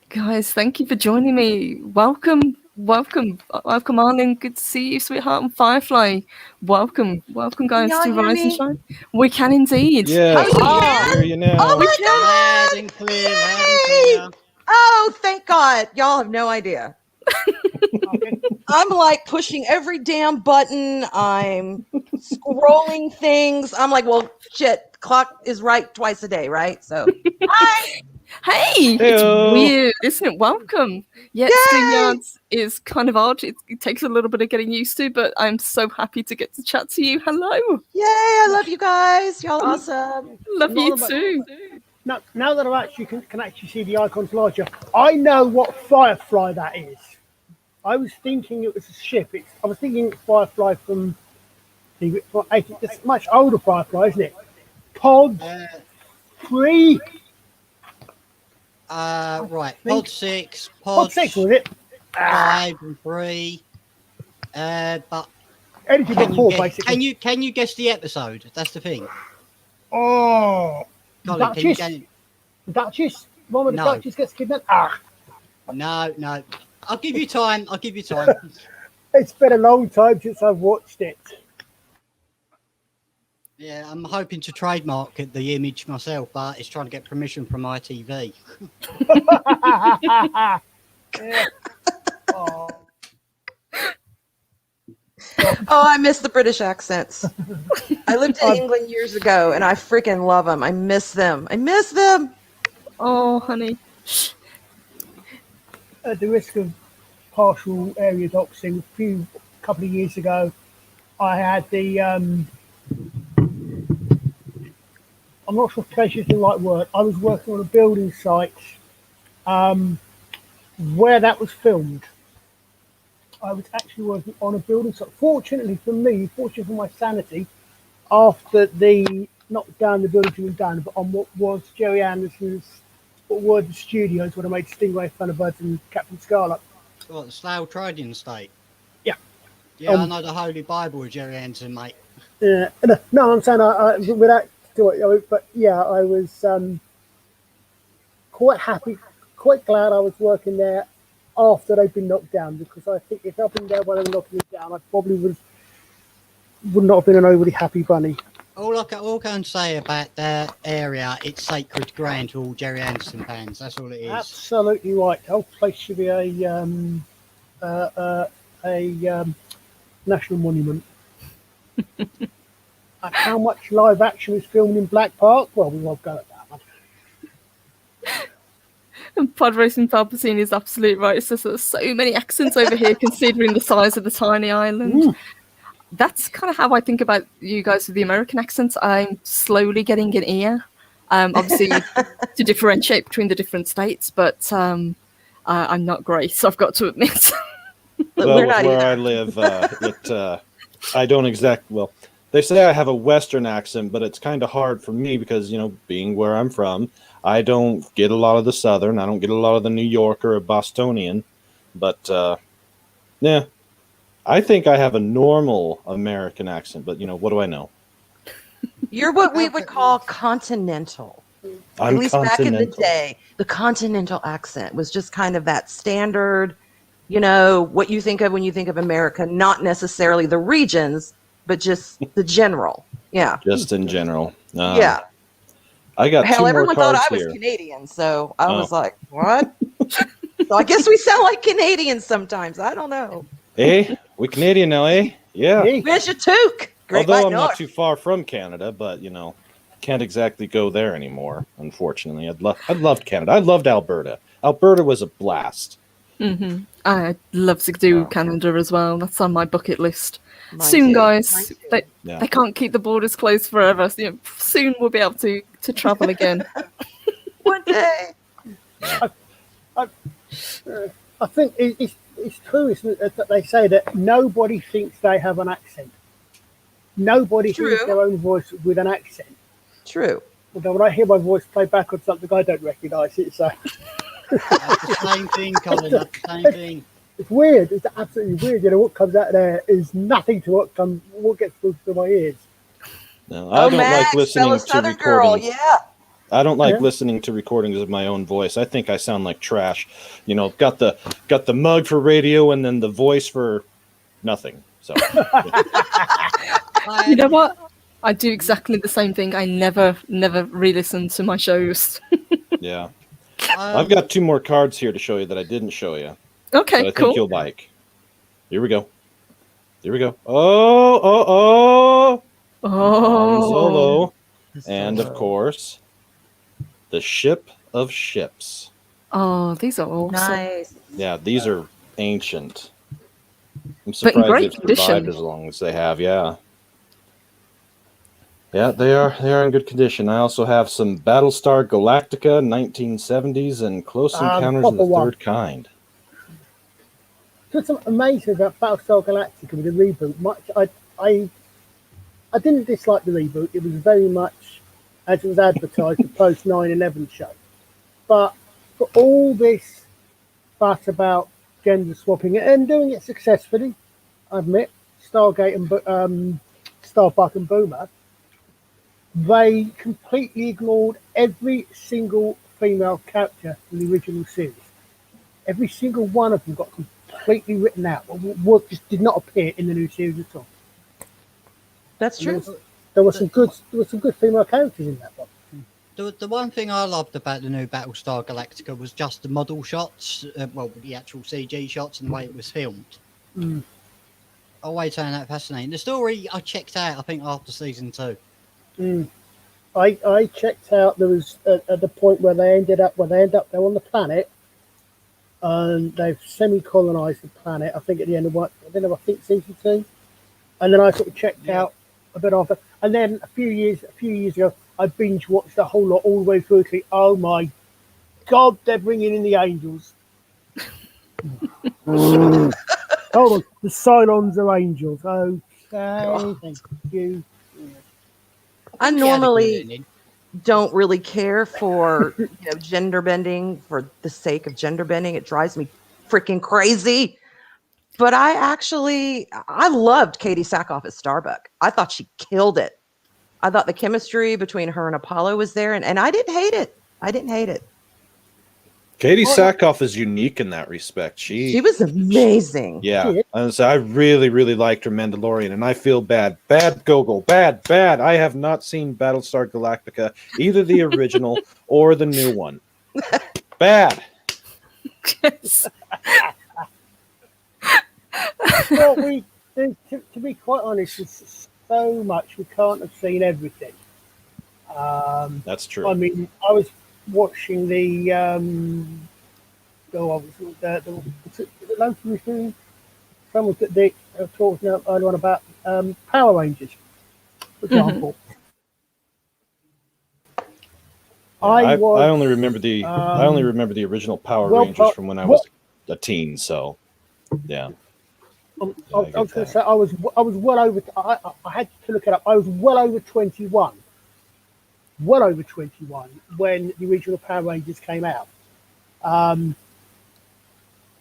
Guys, thank you for joining me. Welcome, Arlen. Good to see you, sweetheart, and Firefly. Welcome, guys, to Rise and Shine. We can indeed. Yeah, Oh, hear you now. Oh my God! Loud and clear, loud and clear. Oh, thank God! Y'all have no idea. Okay. I'm like pushing every damn button. I'm scrolling things. I'm like, well, shit, clock is right twice a day, right? So, hi. Hey, it's Heyo. weird, isn't it? Welcome. Yeah, Yay! StreamYards is kind of odd. It takes a little bit of getting used to, but I'm so happy to get to chat to you. Hello. Yay, I love you guys. Y'all awesome. Love you Not about- too. Now that I actually can actually see the icons larger, I know what Firefly that is. I was thinking it was a ship. I was thinking it's Firefly from it's much older Firefly, isn't it? Pod 3. Right. think- Pod 6, Pod 6 was it? 5 and 3. But Anything can before, you, guess, basically. can you guess the episode? That's the thing. Oh, Colin, can you Duchess. get, Duchess. One where the No. Duchess gets kidnapped. Ah, no. I'll give you time. it's been a long time since I've watched it. Yeah, I'm hoping to trademark the image myself, but it's trying to get permission from ITV. Yeah. Oh. Oh, I miss the British accents. I lived in England years ago, and I freaking love them. I miss them. Oh, honey. At the risk of partial area doxing, a couple of years ago, I had the I'm not sure if treasure is the right word. I was working on a building site where that was filmed. I was actually working on a building site. Fortunately for me, fortunately for my sanity, after the knockdown, the building was down, but on what was Jerry Anderson's, what were the studios where I made Stingray, Thunderbirds, and Captain Scarlet. What, the Slough Trading Estate? Yeah. Yeah, I know the Holy Bible with Jerry Anderson, mate. No, I'm saying I without doing it, but yeah, I was quite happy, quite glad I was working there after they'd been knocked down, because I think if I'd been there when they were knocking me down, I probably would not have been an overly happy bunny. All I can say about that area, it's sacred ground to all Jerry Anderson fans. That's all it is. Absolutely right. The whole place should be a national monument. And how much live action is filmed in Black Park? Well, we won't go at that one. And Pod Racing Palpatine is absolutely right. It's just there's so many accents over here, considering the size of the tiny island. That's kind of how I think about you guys with the American accents. I'm slowly getting an ear, obviously, to differentiate between the different states, but I'm not great, so I've got to admit. Well, We're with not where either. I live, I don't well, they say I have a Western accent, but it's kind of hard for me because, being where I'm from, I don't get a lot of the Southern. I don't get a lot of the New Yorker or Bostonian. But, yeah, I think I have a normal American accent, but, what do I know? You're what we would call continental. I'm At least back in the continental. day, the continental accent was just kind of that standard, what you think of when you think of America, not necessarily the regions, but just the general. Yeah. Just in general. Yeah. I got Hell, two more everyone thought cards I was here. Canadian, so I was like, what? So I guess we sound like Canadians sometimes. I don't know. Hey, we Canadian now, eh? Yeah. Hey, Where's your toque? Great Although White I'm not North. too far from Canada, but can't exactly go there anymore. Unfortunately, I loved Canada. I loved Alberta. Alberta was a blast. I'd love to do Wow. Canada as well. That's on my bucket list. Mine Soon, too. guys. Mine too. Yeah. They can't keep the borders closed forever. So, soon we'll be able to travel again. One day. I think it's true, isn't it, that they say that nobody thinks they have an accent. Nobody True. hears their own voice with an accent. True. Although when I hear my voice play back on something, I don't recognise it. So That's the same thing, Colin. That's the same thing. it's weird. It's absolutely weird. What comes out of there is nothing to what gets through my ears. No, I don't Max, like listening fellow to Southern girl, recordings. yeah. I don't like Yeah. listening to recordings of my own voice. I think I sound like trash. Got the mug for radio and then the voice for nothing. So You know what? I do exactly the same thing. I never re-listen to my shows. yeah. I've got two more cards here to show you that I didn't show you. that Okay, I think cool. you'll like. Here we go. Here we go. Oh! Han Oh, Solo. And of course, the Ship of Ships. oh, these are awesome. Nice. Yeah, these are ancient. I'm But in surprised great they've survived condition. as long as they have. Yeah. Yeah, they are. They are in good condition. I also have some Battlestar Galactica 1970s and Close Encounters of the Proper one. Third Kind. Just something amazing about Battlestar Galactica with the reboot. I didn't dislike the reboot. It was very much as it was advertised, the post 9/11 show. But for all this fuss about gender swapping and doing it successfully, I admit, Stargate and Starbuck and Boomer, they completely ignored every single female character in the original series. Every single one of them got completely written out. Just did not appear in the new series at all. That's true. There were some good female characters in that one. The one thing I loved about the new Battlestar Galactica was just the model shots, the actual CG shots and the way it was filmed. Mm. I always found that fascinating. The story I checked out, I think, after season 2. Mm. I checked out. There was at the point where they end up they're on the planet, and they've semi-colonized the planet. I think at the end of I think season 2, and then I sort of checked out a bit after, and then a few years ago, I binge watched the whole lot all the way through. Oh my God, they're bringing in the angels. Hold on, the Cylons are angels. Okay, thank you. I normally don't really care for gender bending for the sake of gender bending. It drives me freaking crazy. But I loved Katie Sackhoff as Starbuck. I thought she killed it. I thought the chemistry between her and Apollo was there, and I didn't hate it. I didn't hate it. Katie Sackhoff is unique in that respect. She was amazing. Yeah. I really, really liked her Mandalorian, and I feel bad. Bad, Gogol. Bad, bad. I have not seen Battlestar Galactica, either the original or the new one. Bad. Yes. Well, to be quite honest, there's so much we can't have seen everything. That's true. I mean, I was watching the local thing. Someone that they talking earlier on about Power Rangers, for example. I only remember the original Power Rangers from when I was a teen. So, yeah. I was going to say I was well over. I had to look it up. I was well over 21. Well over 21 when the original Power Rangers came out. The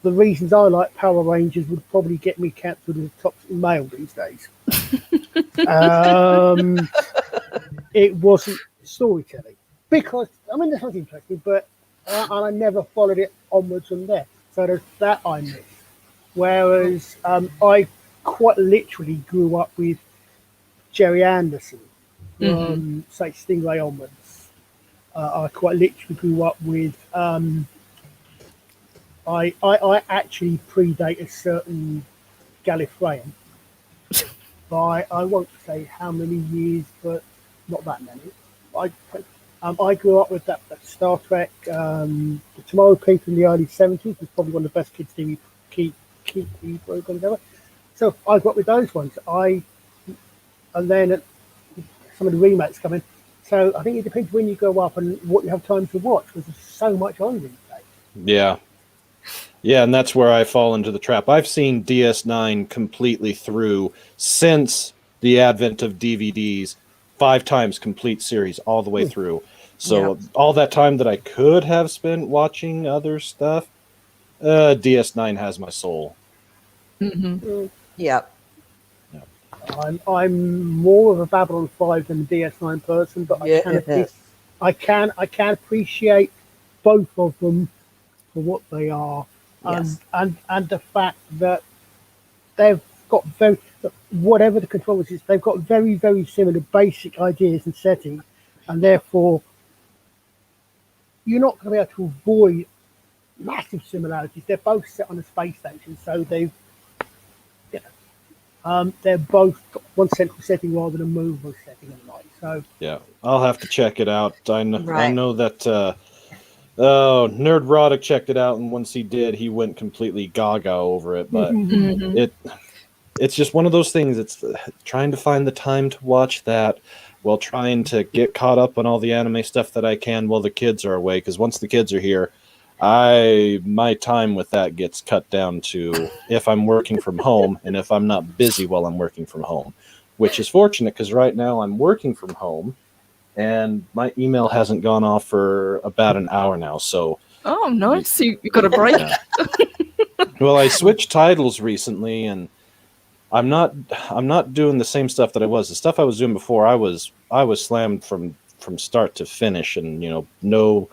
reasons I like Power Rangers would probably get me cancelled as a toxic male these days. It wasn't storytelling because this was interesting, but and I never followed it onwards from there. So there's that I missed. Whereas I quite literally grew up with Jerry Anderson from say Stingray onwards. I quite literally grew up with. I actually predate a certain Gallifreyan by I won't say how many years, but not that many. I grew up with that Star Trek. The Tomorrow People in the early 70s was probably one of the best kids TV programs ever. So I grew up with those ones. And then some of the remakes come in. So I think it depends when you grow up and what you have time to watch, because there's so much on these days. Yeah. Yeah, and that's where I fall into the trap. I've seen DS9 completely through since the advent of DVDs, 5 times complete series all the way through. So all that time that I could have spent watching other stuff, DS9 has my soul. Yep. I'm more of a Babylon 5 than a DS9 person, but I can appreciate both of them for what they are, and the fact that they've got whatever the controversy is, they've got very, very similar basic ideas and settings, and therefore you're not going to be able to avoid massive similarities. They're both set on a space station, so they're both got one central setting rather than a movable setting at night. So Yeah, I'll have to check it out. I Right. know that Nerdrotic checked it out, and once he did, he went completely gaga over it. But Mhm. it's just one of those things. It's trying to find the time to watch that while trying to get caught up on all the anime stuff that I can while the kids are away. Because once the kids are here, my time with that gets cut down to if I'm working from home and if I'm not busy while I'm working from home, which is fortunate because right now I'm working from home and my email hasn't gone off for about an hour now. So Oh, nice. You got a break. yeah. Well, I switched titles recently, and I'm not doing the same stuff that I was. The stuff I was doing before, I was slammed from start to finish, and no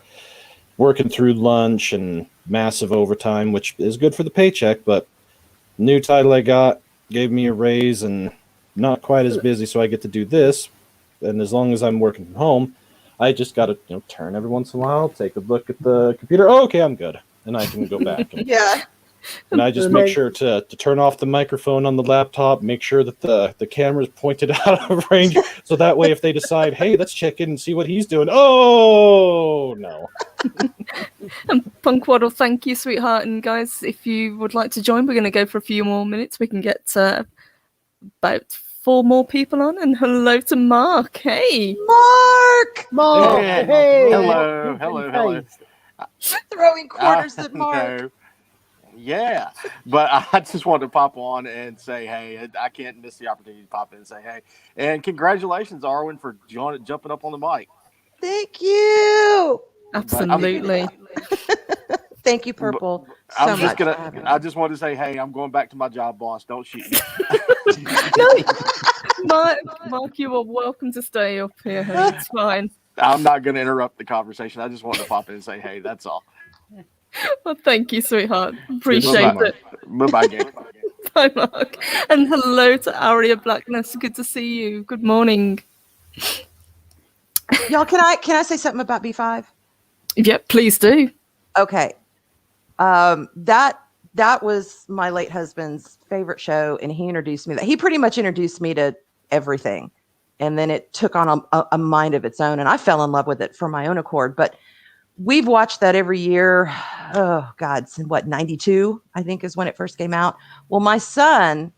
working through lunch and massive overtime, which is good for the paycheck. But new title I got gave me a raise, and not quite as busy, so I get to do this. And as long as I'm working from home, I just got to turn every once in a while, take a look at the computer. Oh, okay, I'm good, and I can go back. And, Yeah. and I just make sure to turn off the microphone on the laptop, make sure that the camera's pointed out of range, so that way if they decide, hey, let's check in and see what he's doing. Oh, no. And Punkwaddle, thank you, sweetheart. And guys, if you would like to join, we're going to go for a few more minutes. We can get about 4 more people on. And hello to Mark. Hey. Mark, Hey. hey, Hello. Throwing quarters at Mark. No. Yeah, but I just wanted to pop on and say, hey, I can't miss the opportunity to pop in and say, hey, and congratulations, Arwen, for jumping up on the mic. Thank you. Absolutely. Thank you, Purple. I just wanted to say, hey, I'm going back to my job, boss. Don't shoot me. Mark, you are welcome to stay up here. Honey. It's fine. I'm not going to interrupt the conversation. I just wanted to pop in and say, hey, that's all. Well, thank you, sweetheart. Appreciate it. Bye-bye, gang. Bye, Mark. And hello to Aria Blackness. Good to see you. Good morning. Y'all, can I say something about B5? Yep, please do. Okay. That was my late husband's favorite show, and he introduced me. He pretty much introduced me to everything, and then it took on a mind of its own, and I fell in love with it for my own accord. But we've watched that every year. Oh God, since 92, I think is when it first came out. Well, my son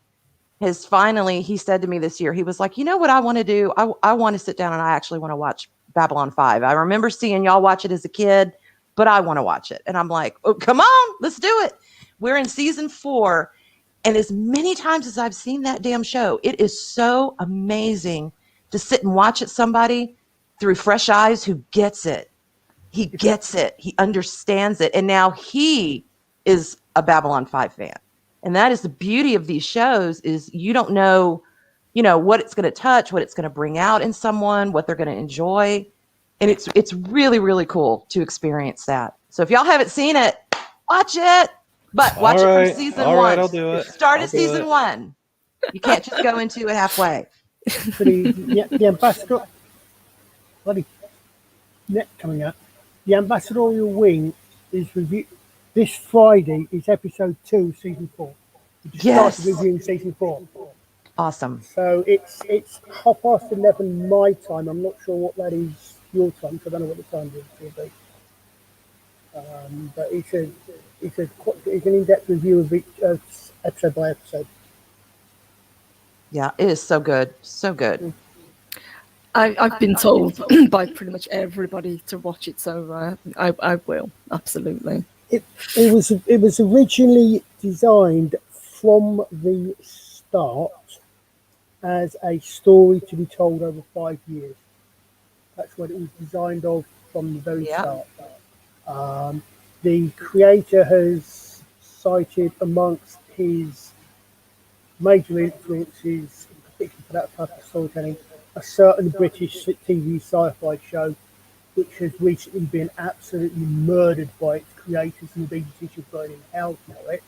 has finally, he said to me this year, he was like, you know what I want to do? I want to sit down and I actually want to watch Babylon 5. I remember seeing y'all watch it as a kid, but I want to watch it. And I'm like, oh, come on, let's do it. We're in season 4. And as many times as I've seen that damn show, it is so amazing to sit and watch it somebody through fresh eyes who gets it. He gets it. He understands it. And now he is a Babylon 5 fan. And that is the beauty of these shows is you don't know, what it's going to touch, what it's going to bring out in someone, what they're going to enjoy. And it's really, really cool to experience that. So if y'all haven't seen it, watch it. But watch it from season 1. All right, I'll do it. Start at season 1. You can't just go into it halfway. the ambassador, coming up. The Ambassadorial Wing is reviewed this Friday. Is episode 2, season 4. We just started reviewing season 4. Awesome. So it's 11:30 my time. I'm not sure what that is your time, so I don't know what the time will be. But it's an in-depth review of each episode by episode. Yeah, it is so good. So good. I've been told by pretty much everybody to watch it, so I will, absolutely. It was originally designed from the start as a story to be told over 5 years. That's what it was designed of from the very start. The creator has cited amongst his major influences, particularly for that type of storytelling, a certain British TV sci-fi show which has recently been absolutely murdered by its creators, and the BBC should burn in hell for it.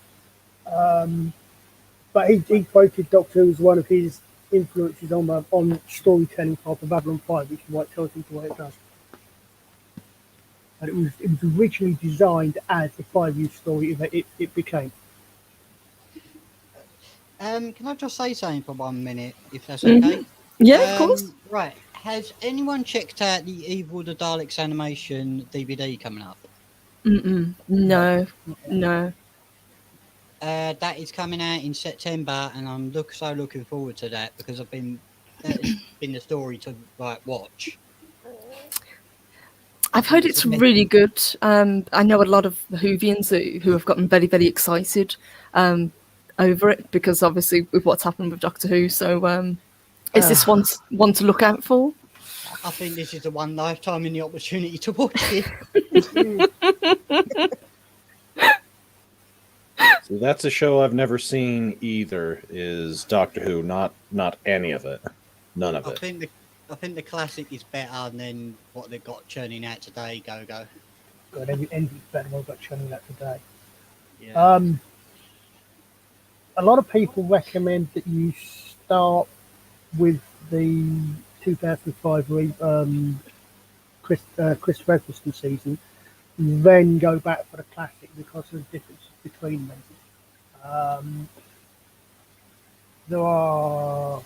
But he quoted Doctor Who as one of his influences on storytelling for Babylon 5, which is why it tells people what it does. and it was originally designed as a 5-year story. It became. Can I just say something for 1 minute, if that's okay? Yeah, of course. Right. Has anyone checked out the Evil the Daleks animation DVD coming up? No. That is coming out in September, and I'm so looking forward to that because it's been the story to watch. I've heard it's really good. I know a lot of Whovians who have gotten very, very excited over it because obviously with what's happened with Doctor Who. So is this one to look out for? I think this is the one lifetime in the opportunity to watch it. So that's a show I've never seen either. Is Doctor Who? Not any of it. None of it. I think the classic is better than what they've got churning out today. Go. God, anything's better than what got churning out today. Yeah. A lot of people recommend that you start with the 2005 Christopher Eccleston season, then go back for the classic because of the differences between them. There are,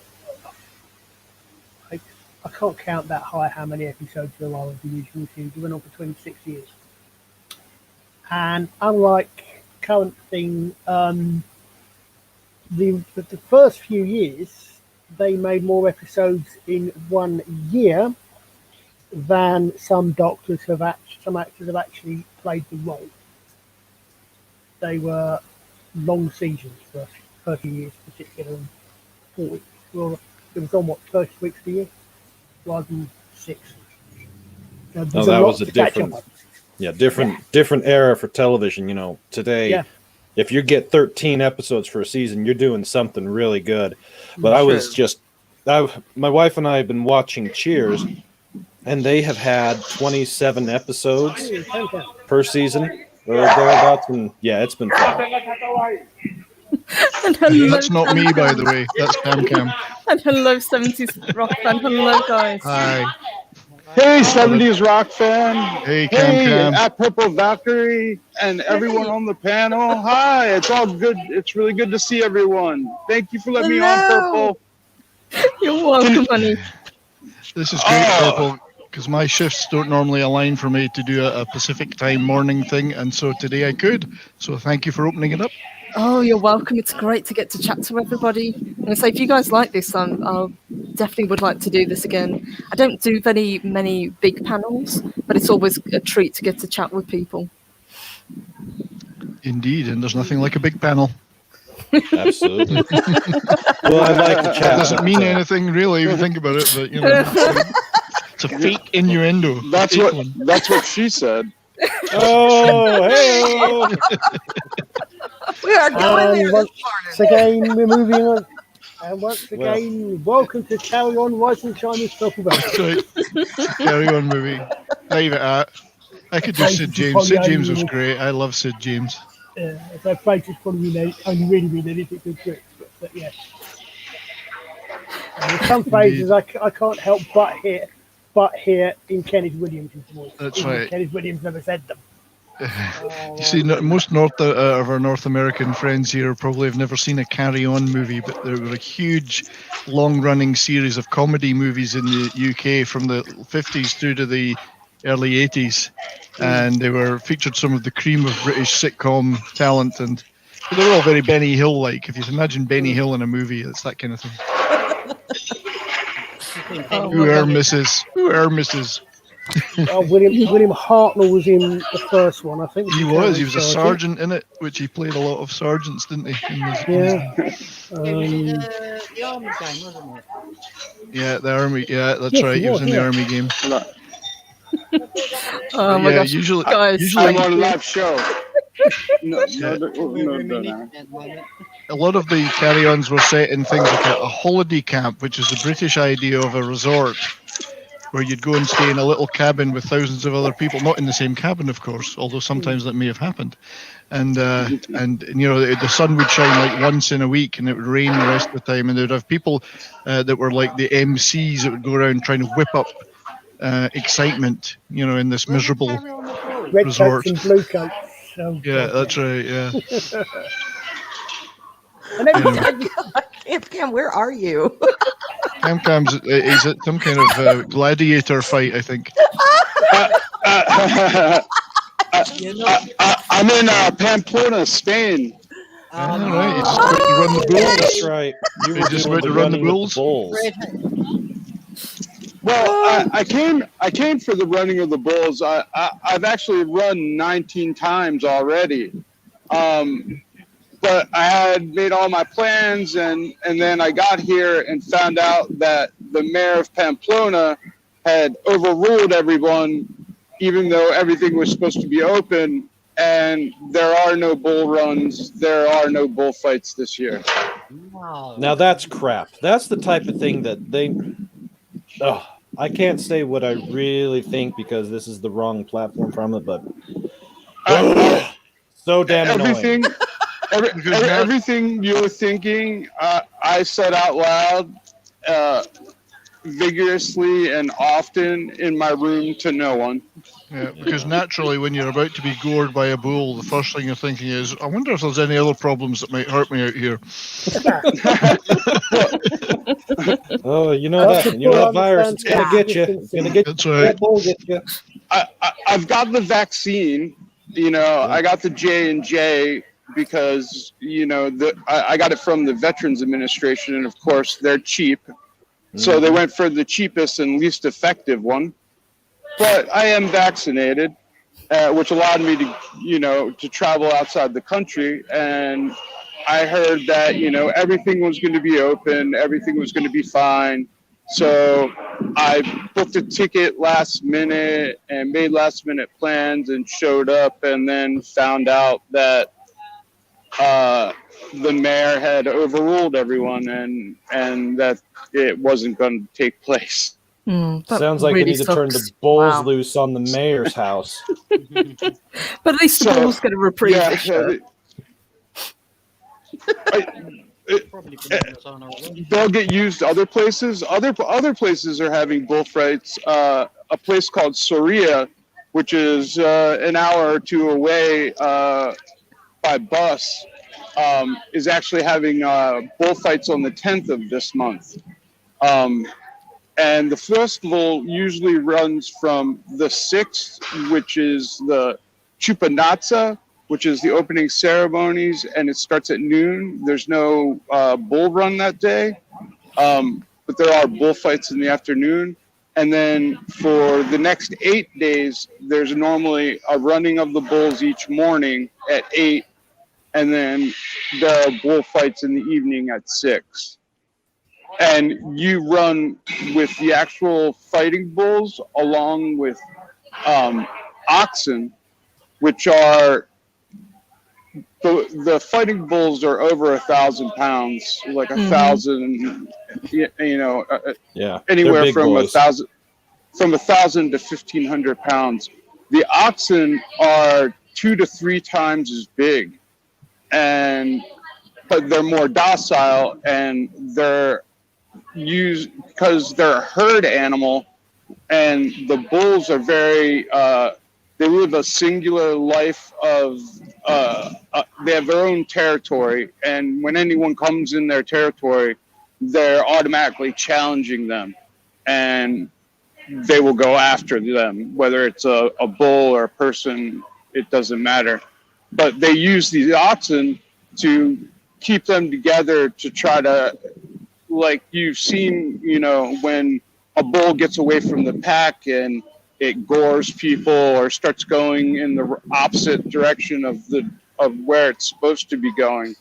I can't count that high how many episodes there are of the usual series. They went on between 6 years. And unlike current thing, the first few years, they made more episodes in 1 year than some actors have actually played the role. They were long seasons for 30 years, particularly 40. Well, it was on 30 weeks a year rather than 6. No, that was a different era for television. You know, today, if you get 13 episodes for a season, you're doing something really good. But my wife and I have been watching Cheers, and they have had 27 episodes per season or thereabouts, and it's been fun. That's not me, by the way. That's Cam. And hello, 70s rock fan. Hello, guys. Hi. Hey, 70s rock fan. Hey, Cam. At Purple Valkyrie and everyone on the panel. Hi, it's all good. It's really good to see everyone. Thank you for letting me on, Purple. You're welcome, honey. This is great, Purple, because my shifts don't normally align for me to do a Pacific time morning thing, and so today I could. So thank you for opening it up. Oh, you're welcome. It's great to get to chat to everybody. And so if you guys like this, I definitely would like to do this again. I don't do very many big panels, but it's always a treat to get to chat with people. Indeed, and there's nothing like a big panel. Absolutely. Well, I'd like to chat. It doesn't mean anything really if you think about it, but you know, it's a fake innuendo. That's what she said. Oh, hey! We are going there Once this morning. again, we're moving on. And once again, welcome to Carry On, Rise and Shine with Purple Valkyrie. That's right. Carry on, movie. Leave it at. I could do Sid James. Sid James was great. I love Sid James. So Fraser's probably only really been anything good tricks, but yeah. And some phrases I can't help but hear in Kenneth Williams' voice. That's even right. Kenneth Williams never said them. You see, most of our North American friends here probably have never seen a Carry On movie, but there were a huge, long-running series of comedy movies in the UK from the 50s through to the early 80s, and they were featured some of the cream of British sitcom talent, and they were all very Benny Hill-like. If you imagine Benny Hill in a movie, it's that kind of thing. Who are Mrs.? William Hartnell was in the first one, I think. He was a sergeant in it, which he played a lot of sergeants, didn't he? The Army game, wasn't it? Yeah, the Army. Yeah, that's right. He was in the Army game. Oh my gosh, usually I'm on a live show. No. A lot of the carry-ons were set in things like a holiday camp, which is the British idea of a resort, where you'd go and stay in a little cabin with thousands of other people, not in the same cabin, of course, although sometimes that may have happened. And you know, the sun would shine like once in a week, and it would rain the rest of the time. And they'd have people that were like the MCs that would go around trying to whip up excitement, in this miserable Red resort. coats and blue coats. So, Yeah, that's right. Yeah. and then Cam, where are you? Cam's he's at some kind of gladiator fight, I think. I'm in Pamplona, Spain. All right, he's about to run the bulls. That's right. You were just doing about the to run the running with bulls? bulls. Well, I came for the running of the bulls. I've actually run 19 times already, but I had made all my plans, and then I got here and found out that the mayor of Pamplona had overruled everyone, even though everything was supposed to be open. And there are no bull runs. There are no bullfights this year. Wow. Now that's crap. That's the type of thing that they. Oh, I can't say what I really think because this is the wrong platform from it, but so damn annoying. Everything you're thinking, I said out loud, vigorously and often in my room to no one. Yeah, because naturally, when you're about to be gored by a bull, the first thing you're thinking is, I wonder if there's any other problems that might hurt me out here. Oh, that virus, it's going to get you. It's going to get That's right. that bull get you. I've got the vaccine. I got the J&J because, I got it from the Veterans Administration, and of course, they're cheap. So they went for the cheapest and least effective one. But I am vaccinated, which allowed me to travel outside the country. And I heard that, everything was going to be open, everything was going to be fine. So I booked a ticket last minute and made last minute plans and showed up, and then found out that the mayor had overruled everyone and that it wasn't going to take place. Sounds like really they need to turn the bulls loose on the mayor's house. But at least the bulls get a reprieve this year. They'll get used other places. Other places are having bullfights. A place called Soria, which is an hour or two away by bus, is actually having bullfights on the 10th of this month. And the festival usually runs from the 6th, which is the Chupanatsa, which is the opening ceremonies, and it starts at noon. There's no bull run that day, but there are bullfights in the afternoon. And then for the next 8 days, there's normally a running of the bulls each morning at 8, and then there are bullfights in the evening at 6. And you run with the actual fighting bulls along with oxen, which are the fighting bulls are over 1,000 pounds, like 1,000, anywhere from 1,000 to 1,500 pounds. The oxen are 2 to 3 times as big, but they're more docile, and they're used because they're a herd animal, and the bulls are very they live a singular life of they have their own territory, and when anyone comes in their territory, they're automatically challenging them, and they will go after them, whether it's a bull or a person, it doesn't matter. But they use the oxen to keep them together to try to, like you've seen, when a bull gets away from the pack and it gores people or starts going in the opposite direction of where it's supposed to be going.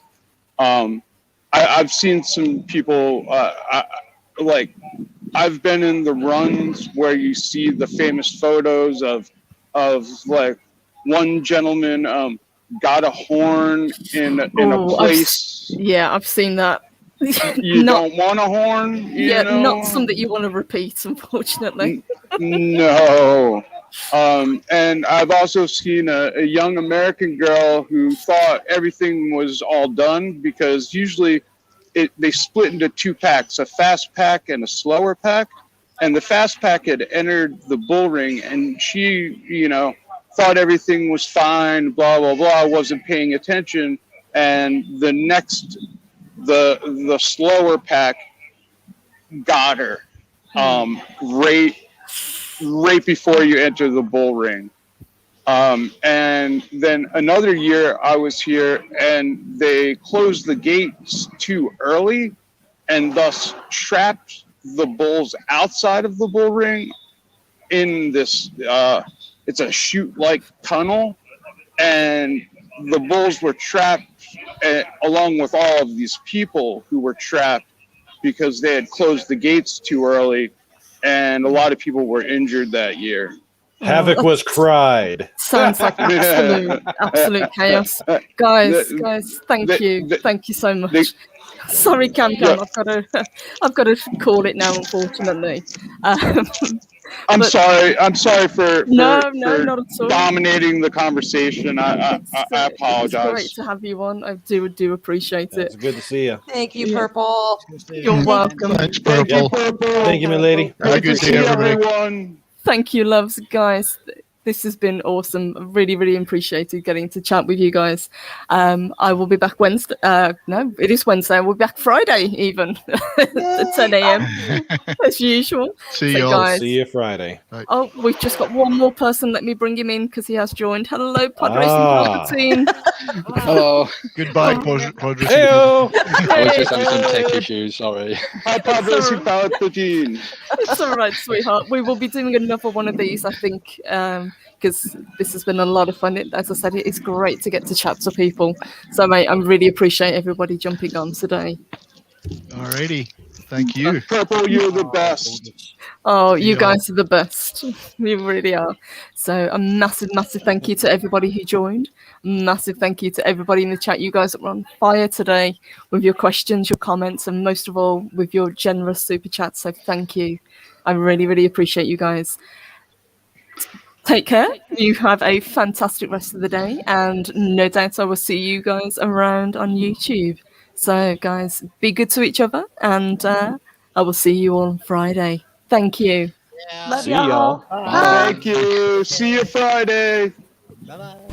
I've seen some people, I've been in the runs where you see the famous photos of like one gentleman got a horn in a place. I've seen that. You don't want a horn? Not something you want to repeat, unfortunately. No. And I've also seen a young American girl who thought everything was all done, because usually they split into 2 packs, a fast pack and a slower pack. and the fast pack had entered the bull ring, and she, thought everything was fine, blah blah blah, wasn't paying attention, and the slower pack got her right before you enter the bull ring. And then another year I was here, and they closed the gates too early, and thus trapped the bulls outside of the bull ring in this it's a chute-like tunnel, and the bulls were trapped along with all of these people who were trapped because they had closed the gates too early, and a lot of people were injured that year. Havoc was cried. Sounds like absolute chaos. Guys, thank you so much. Sorry, Cam, I've got to call it now, unfortunately. I'm sorry for not at all. Dominating the conversation. I apologize. It's great to have you on. I do appreciate it. It's good to see you. Thank you, Purple. You're welcome. Thanks, Purple. Thank you, my lady. Have a good day, everybody. Thank you, loves, guys. This has been awesome. Really, really appreciated getting to chat with you guys. I will be back Wednesday. No, it is Wednesday. We'll be back Friday, even at 10 a.m. as usual. See you all. Guys, See you Friday. Right. Oh, we've just got one more person. Let me bring him in because he has joined. Hello, Pod Racing Palpatine. Hello. Goodbye, Pod Racing. Heyo. I was just having some tech issues. Sorry. Hi, Pod Racing Palpatine. It's all right, sweetheart. We will be doing another one of these, I think, because this has been a lot of fun. As I said, it's great to get to chat to people. So, mate, I really appreciate everybody jumping on today. Alrighty. Thank you. Purple, you're the best. Oh, you guys are the best. You really are. So a massive, massive thank you to everybody who joined. Massive thank you to everybody in the chat. You guys are on fire today with your questions, your comments, and most of all with your generous super chats. So thank you. I really, really appreciate you guys. Take care. You have a fantastic rest of the day, and no doubt I will see you guys around on YouTube. So, guys, be good to each other, and I will see you on Friday. Thank you. Love See y'all. y'all. Thank you. See you Friday. Bye-bye.